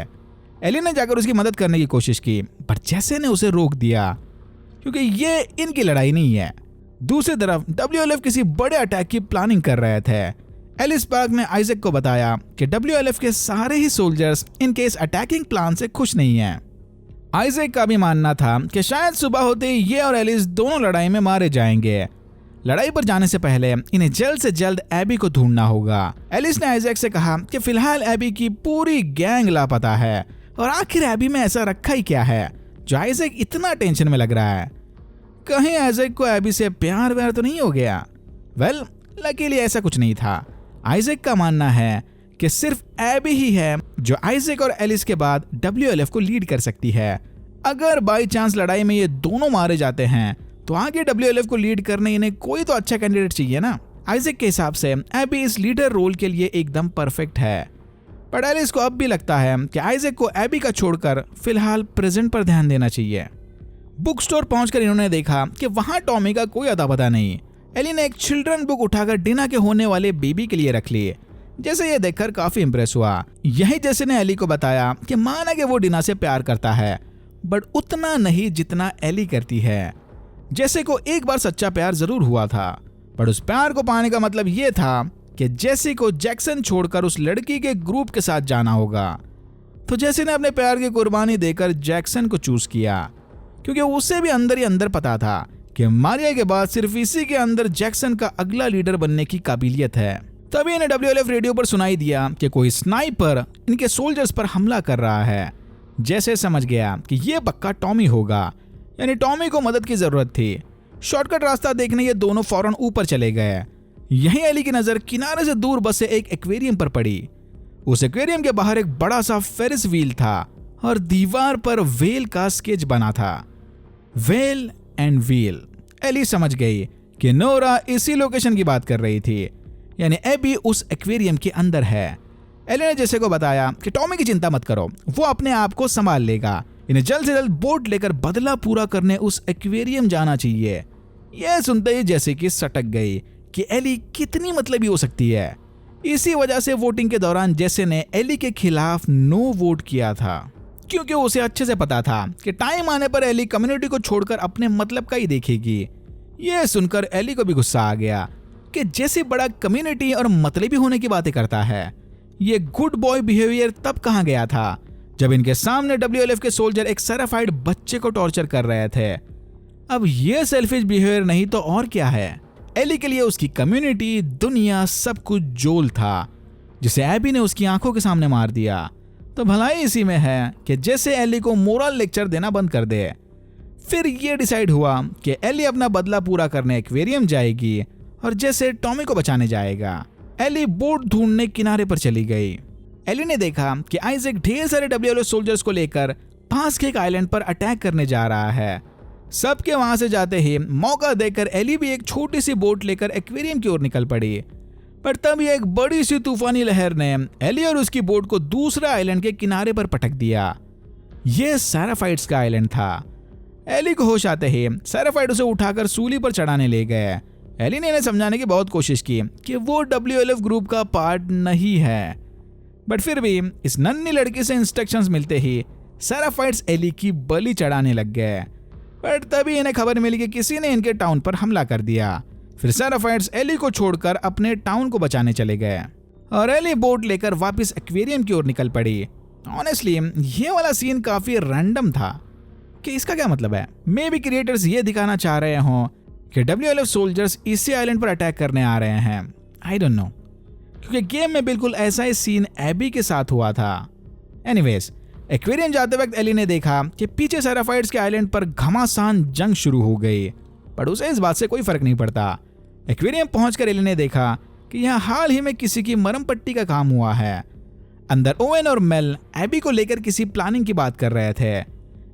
एली ने जाकर उसकी मदद करने की कोशिश की, पर जेसे ने उसे रोक दिया, क्योंकि ये इनकी लड़ाई नहीं है। दूसरी तरफ WLF किसी बड़े अटैक की प्लानिंग कर रहे थे। एलिस पार्क ने आइजैक को बताया कि WLF के सारे ही सोल्जर्स इनके इस अटैकिंग प्लान से खुश नहीं हैं। आइजैक का भी मानना था कि शायद सुबह होते ही ये और एलिस दोनों लड़ाई में मारे जाएंगे। लड़ाई पर जाने से पहले इन्हें जल्द से जल्द एबी को ढूंढना होगा। एलिस ने आइजैक से कहा कि फिलहाल एबी की पूरी गैंग लापता है, और आखिर एबी में ऐसा रखा ही क्या है जो आइजैक इतना टेंशन में लग रहा है। कहीं आइजैक को एबी से प्यार व्यार तो नहीं हो गया? वेल, लकीली ऐसा कुछ नहीं था। आइजैक का मानना है कि सिर्फ एबी ही है जो आइजैक और एलिस के बाद WLF को लीड कर सकती है। अगर बाई चांस लड़ाई में ये दोनों मारे जाते हैं तो आगे WLF को लीड करने इन्हें कोई तो अच्छा कैंडिडेट चाहिए ना। आइजैक के हिसाब से एबी इस लीडर रोल के लिए एकदम परफेक्ट है, पर एलिस को अब भी लगता है कि आइजैक को एबी का छोड़कर फिलहाल प्रेजेंट पर ध्यान देना चाहिए। बुक स्टोर पहुंचकर इन्होंने देखा कि वहां टॉमी का कोई अता पता नहीं। एली ने एक चिल्ड्रन बुक उठाकर डिना के होने वाले बेबी के लिए रख ली। जैसे ये देखकर काफी इंप्रेस हुआ। यही जैसे ने एली को बताया कि माना कि वो डिना से प्यार करता है, बट उतना नहीं जितना एली करती है। जैसे को एक बार सच्चा प्यार जरूर हुआ था, पर उस प्यार को पाने का मतलब ये था कि जैसी को जैक्सन छोड़कर उस लड़की के ग्रुप के साथ जाना होगा। तो जैसी ने अपने प्यार की कुर्बानी देकर जैक्सन को चूज किया, क्योंकि उसे भी अंदर ही अंदर पता था कि मारिया के बाद सिर्फ इसी के अंदर जैक्सन का अगला लीडर बनने की काबिलियत है। तभी इन्हें WLF रेडियो पर सुनाई दिया कि कोई स्नाइपर इनके सोल्जर्स पर हमला कर रहा है। जैसे समझ गया कि ये पक्का टॉमी होगा, यानी टॉमी को मदद की जरूरत थी। शॉर्टकट रास्ता देखने ये दोनों फौरन ऊपर चले गए। यहीं एली की नजर किनारे से दूर बसे एक एक्वेरियम पर पड़ी। उस एक्वेरियम के बाहर एक बड़ा सा फेरिस व्हील था, और दीवार पर व्हेल का स्केच बना था। Whale and wheel. एली समझ गई कि नोरा इसी लोकेशन की बात कर रही थी, यानी एबी उस एक्वेरियम के अंदर है। एली ने जेसे को बताया कि टॉमी की चिंता मत करो, वो अपने आप को संभाल लेगा। इन्हें जल्द से जल्द बोट लेकर बदला पूरा करने उस एक्वेरियम जाना चाहिए। यह सुनते ही जेसे की सटक गई कि एली कितनी मतलबी हो सकती है। इसी वजह से वोटिंग के दौरान जेसे ने एली के खिलाफ नो वोट किया था, क्योंकि उसे अच्छे से पता था कि टाइम आने पर एली कम्युनिटी को छोड़कर अपने मतलब का ही देखेगी। यह सुनकर एली को भी गुस्सा आ गया कि जैसे बड़ा कम्युनिटी और मतलबी होने की बातें करता है। ये गुड बॉय बिहेवियर तब कहां गया था जब इनके सामने WLF के सोल्जर एक सेराफाइड बच्चे को टॉर्चर कर रहे थे। अब ये सेल्फिश बिहेवियर नहीं तो और क्या है। एली के लिए उसकी कम्युनिटी, दुनिया, सब कुछ जोल था, जिसे एबी ने उसकी आंखों के सामने मार दिया। तो भलाई इसी में है कि जैसे एली को मोरल लेक्चर देना बंद कर दे। फिर ये डिसाइड हुआ कि एली अपना बदला पूरा करने एक्वेरियम जाएगी और जैसे टॉमी को बचाने जाएगा। एली बोट ढूंढने किनारे पर चली गई। एली ने देखा कि आइजैक ढेर सारे WLF सोल्जर्स को लेकर पास के एक आइलैंड पर अटैक करने जा रहा है। सबके वहां से जाते ही मौका देकर एली भी एक छोटी सी बोट लेकर एक्वेरियम की ओर निकल पड़ी। पर तभी एक बड़ी सी तूफानी लहर ने एली और उसकी बोट को दूसरे आइलैंड के किनारे पर पटक दिया। यह सेराफाइट्स का आइलैंड था। एली को होश आते ही सेराफाइट उसे उठाकर सूली पर चढ़ाने ले गए। एली ने इन्हें समझाने की बहुत कोशिश की कि वो WLF ग्रुप का पार्ट नहीं है, बट फिर भी इस नन्ही लड़की से इंस्ट्रक्शंस मिलते ही सेराफाइट्स एली की बलि चढ़ाने लग गए। पर तभी इन्हें खबर मिली कि किसी ने इनके टाउन पर हमला कर दिया। फिर सेराफाइट्स एली को छोड़कर अपने टाउन को बचाने चले गए और एली बोट लेकर वापस एक्वेरियम की ओर निकल पड़ी। ऑनेस्टली ये वाला सीन काफी रैंडम था कि इसका क्या मतलब है। मे बी क्रिएटर्स ये दिखाना चाह रहे हों कि WLF सोल्जर्स इसी आइलैंड पर अटैक करने आ रहे हैं। आई डोंट नो, क्योंकि गेम में बिल्कुल ऐसा ही सीन एबी के साथ हुआ था। एनीवेज, एक्वेरियम जाते वक्त एली ने देखा कि पीछे सेराफाइट्स के आइलैंड पर घमासान जंग शुरू हो गई, पर उसे इस बात से कोई फर्क नहीं पड़ता। एक्वेरियम पहुंचकर एली ने देखा कि यहाँ हाल ही में किसी की मरम पट्टी का काम हुआ है। अंदर ओवेन और मेल एबी को लेकर किसी प्लानिंग की बात कर रहे थे।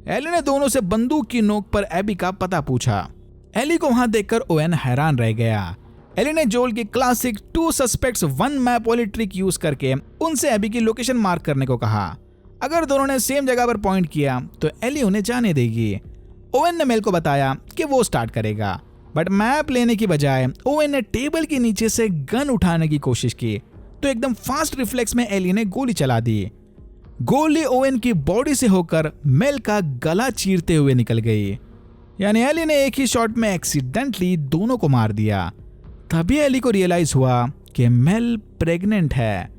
एली ने दोनों से बंदूक की नोक पर एबी का पता पूछा। एली को वहां देखकर ओवेन हैरान रह गया। एली ने जोल की क्लासिक 2 सस्पेक्ट्स 1 मैप वाली ट्रिक यूज करके उनसे एबी की लोकेशन मार्क करने को कहा। अगर दोनों ने सेम जगह पर पॉइंट किया तो एली उन्हें जाने देगी। ओवेन ने मेल को बताया कि वो स्टार्ट करेगा, बट मैप लेने की बजाय ओवेन ने टेबल के नीचे से गन उठाने की कोशिश की तो एकदम फास्ट रिफ्लेक्स में एली ने गोली चला दी। गोली ओवेन की बॉडी से होकर मेल का गला चीरते हुए निकल गई, यानी एली ने एक ही शॉट में एक्सीडेंटली दोनों को मार दिया। तभी एली को रियलाइज हुआ कि मेल प्रेग्नेंट है।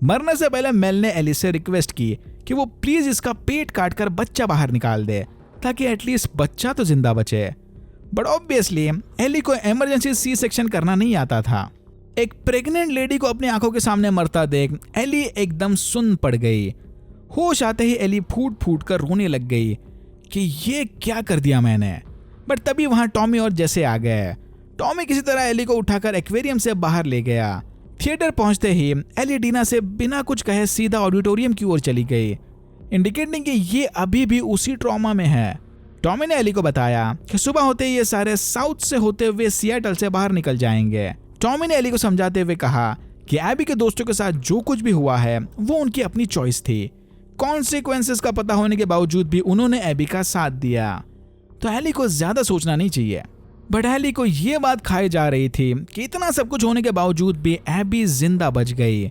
मरने से पहले मेल ने एली से रिक्वेस्ट की कि वो प्लीज इसका पेट काटकर बच्चा बाहर निकाल दे ताकि एटलीस्ट बच्चा तो जिंदा बचे। बट ऑब्वियसली एली को इमरजेंसी सी सेक्शन करना नहीं आता था। एक प्रेग्नेंट लेडी को अपनी आंखों के सामने मरता देख एली एकदम सुन्न पड़ गई। होश आते ही एली फूट फूट कर रोने लग गई कि ये क्या कर दिया मैंने। बट तभी वहां टॉमी और जेसे आ गए। टॉमी किसी तरह एली को उठाकर एक्वेरियम से बाहर ले गया। थिएटर पहुंचते ही एली डीना से बिना कुछ कहे सीधा ऑडिटोरियम की ओर चली गई, इंडिकेटिंग कि ये अभी भी उसी ट्रॉमा में है। टॉमी ने एली को बताया कि सुबह होते ही ये सारे साउथ से होते हुए सिएटल से बाहर निकल जाएंगे। टॉमी ने एली को समझाते हुए कहा कि एबी के दोस्तों के साथ जो कुछ भी हुआ है वो उनकी अपनी चॉइस थी। कॉन्सिक्वेंसेस का पता होने के बावजूद भी उन्होंने एबी का साथ दिया, तो एली को ज्यादा सोचना नहीं चाहिए। बट एली को यह बात खाई जा रही थी कि इतना सब कुछ होने के बावजूद भी एबी जिंदा बच गई।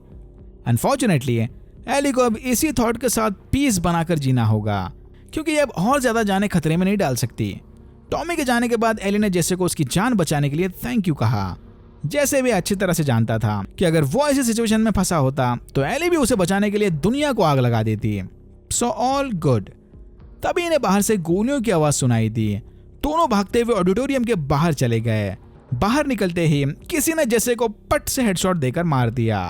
अनफॉर्चुनेटली एली को अब इसी थॉट के साथ पीस बनाकर जीना होगा, क्योंकि ये अब और ज्यादा जाने खतरे में नहीं डाल सकती। टॉमी के जाने के बाद एली ने जेसे को उसकी जान बचाने के लिए थैंक यू कहा। जैसे भी अच्छी तरह से जानता था कि अगर वो ऐसी सिचुएशन में फंसा होता तो एली भी उसे बचाने के लिए दुनिया को आग लगा देती। So all good. तभी इन्हें बाहर से गोलियों की आवाज सुनाई दी। दोनों भागते हुए ऑडिटोरियम के बाहर चले गए। बाहर निकलते ही किसी ने जेसे को पट से हेडशॉट देकर मार दिया।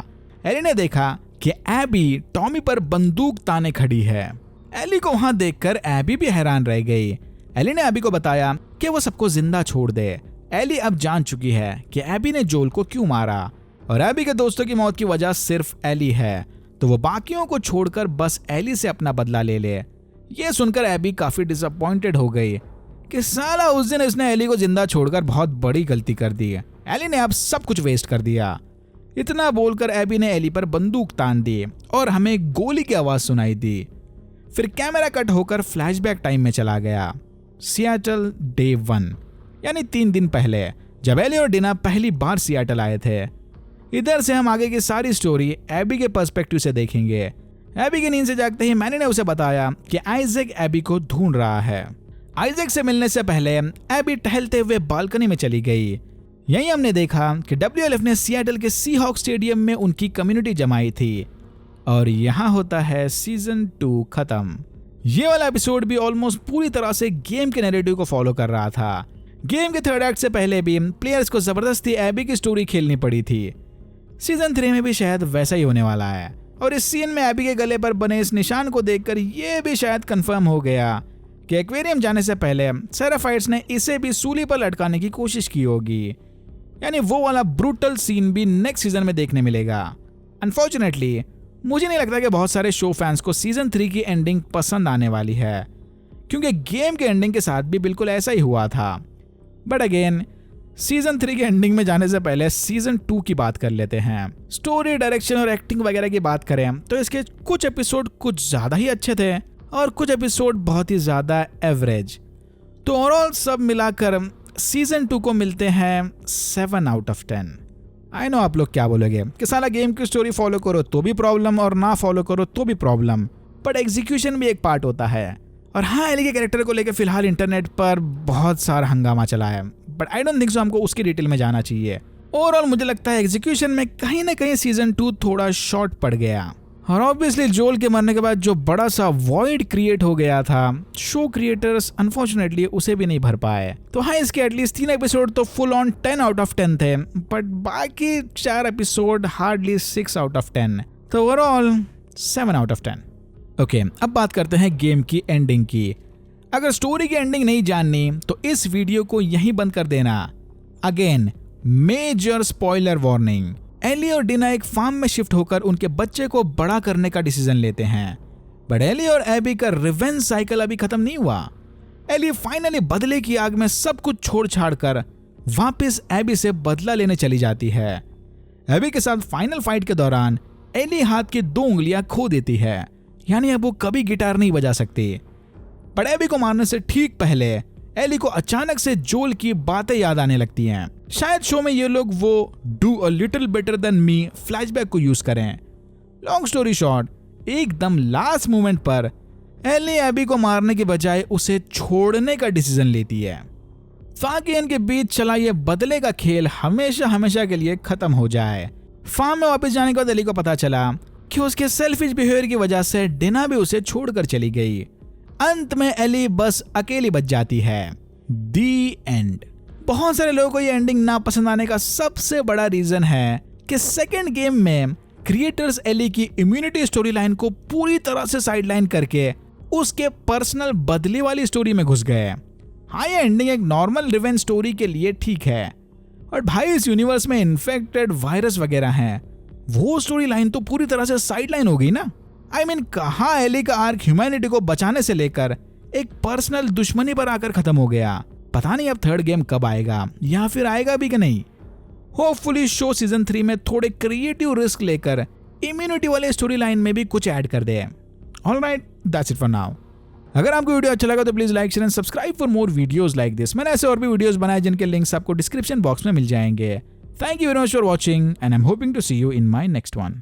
एली ने देखा कि एबी टॉमी पर बंदूक ताने खड़ी है। एली को वहां देखकर एबी भी हैरान रह गई। एली ने एबी को बताया कि वो सबको जिंदा छोड़ दे। एली अब जान चुकी है कि एबी ने जोल को क्यों मारा और एबी के दोस्तों की मौत की वजह सिर्फ एली है। तो वो बाकियों को छोड़कर बस एली से अपना बदला ले ले। ये सुनकर एबी काफी डिसअपॉइंटेड हो गई कि साला उस दिन इसने एली को जिंदा छोड़कर बहुत बड़ी गलती कर दी। एली ने अब सब कुछ वेस्ट कर दिया। इतना बोलकर एबी ने एली पर बंदूक तान दी और हमें गोली की आवाज सुनाई दी। फिर कैमरा कट होकर फ्लैशबैक टाइम में चला गया। सियाटल डे 1 यानी 3 दिन पहले, जब एली और डिना पहली बार सियाटल आए थे। इधर से हम आगे की सारी स्टोरी एबी के पर्सपेक्टिव से देखेंगे। एबी की नींद से जागते ही मैनी ने उसे बताया कि आइजैक एबी को ढूंढ रहा है। आइजैक से मिलने से पहले एबी टहलते हुए बालकनी में चली गई। यहीं हमने देखा कि WLF ने सियाटल के सीहॉक स्टेडियम में उनकी कम्युनिटी जमाई थी। और यहाँ होता है सीजन 2 खत्म। ये वाला एपिसोड भी ऑलमोस्ट पूरी तरह से गेम के नैरेटिव को फॉलो कर रहा था। गेम के 3rd एक्ट से पहले भी प्लेयर्स को जबरदस्ती एबी की स्टोरी खेलनी पड़ी थी। सीजन 3 में भी शायद वैसा ही होने वाला है। और इस सीन में एबी के गले पर बने इस निशान को देखकर यह भी शायद कंफर्म हो गया कि एक्वेरियम जाने से पहले सेराफाइट्स ने इसे भी सूली पर लटकाने की कोशिश की होगी। यानी वो वाला ब्रूटल सीन भी नेक्स्ट सीजन में देखने मिलेगा। अनफॉर्चुनेटली मुझे नहीं लगता कि बहुत सारे शो फैंस को सीजन 3 की एंडिंग पसंद आने वाली है, क्योंकि गेम के एंडिंग के साथ भी बिल्कुल ऐसा ही हुआ था। बट अगेन सीजन 3 की एंडिंग में जाने से पहले सीजन 2 की बात कर लेते हैं। स्टोरी, डायरेक्शन और एक्टिंग वगैरह की बात करें तो इसके कुछ एपिसोड कुछ ज्यादा ही अच्छे थे और कुछ एपिसोड बहुत ही ज्यादा एवरेज। तो ओवरऑल सब मिलाकर सीजन 2 को मिलते हैं 7 आउट ऑफ 10। आई नो आप लोग क्या बोलोगे कि साला गेम की स्टोरी फॉलो करो तो भी प्रॉब्लम और ना फॉलो करो तो भी प्रॉब्लम, बट एग्जीक्यूशन भी एक पार्ट होता है। और हाँ, एली के कैरेक्टर को लेकर फिलहाल इंटरनेट पर बहुत सारा हंगामा चला है, but I don't think so हमको उसकी डिटेल में जाना चाहिए। ओवरऑल मुझे लगता है एग्जीक्यूशन में कहीं ना कहीं सीजन 2 थोड़ा शॉर्ट पड़ गया। और ऑब्वियसली जोल के मरने के बाद जो बड़ा सा वॉइड क्रिएट हो गया था, शो क्रिएटर्स अनफॉर्चुनेटली उसे भी नहीं भर पाए। तो हाँ, इसके एटलीस्ट 3 एपिसोड तो फुल ऑन 10 आउट ऑफ 10 थे, बट बाकी 4 एपिसोड हार्डली 6 आउट ऑफ 10। तो ओवरऑल 7 आउट ऑफ 10। ओके, अब बात करते हैं गेम की एंडिंग की। अगर स्टोरी की एंडिंग नहीं जाननी तो इस वीडियो को यहीं बंद कर देना। Again major spoiler warning. Ellie और डिना एक फार्म में शिफ्ट होकर उनके बच्चे को बड़ा करने का डिसीजन लेते हैं, बट एली और एबी का रिवेंज साइकिल अभी खत्म नहीं हुआ। एली फाइनली बदले की आग में सब कुछ छोड़ छाड़ कर वापस एबी से बदला लेने चली जाती है। एबी के साथ फाइनल फाइट के दौरान एली हाथ की 2 उंगलियां खो देती है, यानी अब वो कभी गिटार नहीं बजा सकती। बट एबी को मारने से ठीक पहले एली को अचानक से जोल की बातें याद आने लगती हैं। शायद शो में ये लोग वो do a little better than me flashback को यूज करें। लॉन्ग स्टोरी शॉर्ट, एकदम लास्ट मोमेंट पर एली एबी को मारने के बजाय उसे छोड़ने का डिसीजन लेती है, ताकि इनके बीच चला ये बदले का खेल हमेशा हमेशा के लिए खत्म हो जाए। फार्म में वापस जाने के बाद एली को पता चला कि उसके सेल्फिश बिहेवियर की वजह से डिना भी उसे छोड़कर चली गई। अंत में एली बस अकेली बच जाती है। दी एंड। बहुत सारे लोगों को ये एंडिंग ना पसंद आने का सबसे बड़ा रीजन है कि सेकेंड गेम में क्रिएटर्स एली की इम्यूनिटी स्टोरी लाइन को पूरी तरह से साइडलाइन करके उसके पर्सनल बदली वाली स्टोरी में घुस गए। हाँ, ये एंडिंग एक नॉर्मल रिवेंज स्टोरी के लिए ठीक है, और भाई इस यूनिवर्स में इन्फेक्टेड वायरस वगैरह हैं, वो स्टोरी लाइन तो पूरी तरह से साइडलाइन हो गई ना। आई मीन, कहाँ एली का आर्क ह्यूमैनिटी को बचाने से लेकर एक पर्सनल दुश्मनी पर आकर खत्म हो गया। पता नहीं अब 3rd गेम कब आएगा, या फिर आएगा भी कि नहीं। होपफुली शो सीजन 3 में थोड़े क्रिएटिव रिस्क लेकर इम्यूनिटी वाले स्टोरी लाइन में भी कुछ ऐड कर दे। Alright, that's it for now. अगर आपको वीडियो अच्छा लगा तो please like, share and subscribe for more videos like this. मैंने ऐसे और भी वीडियोस बनाए जिनके लिंक्स आपको डिस्क्रिप्शन बॉक्स में मिल जाएंगे। Thank you very much for watching and I am hoping to see you in my next one.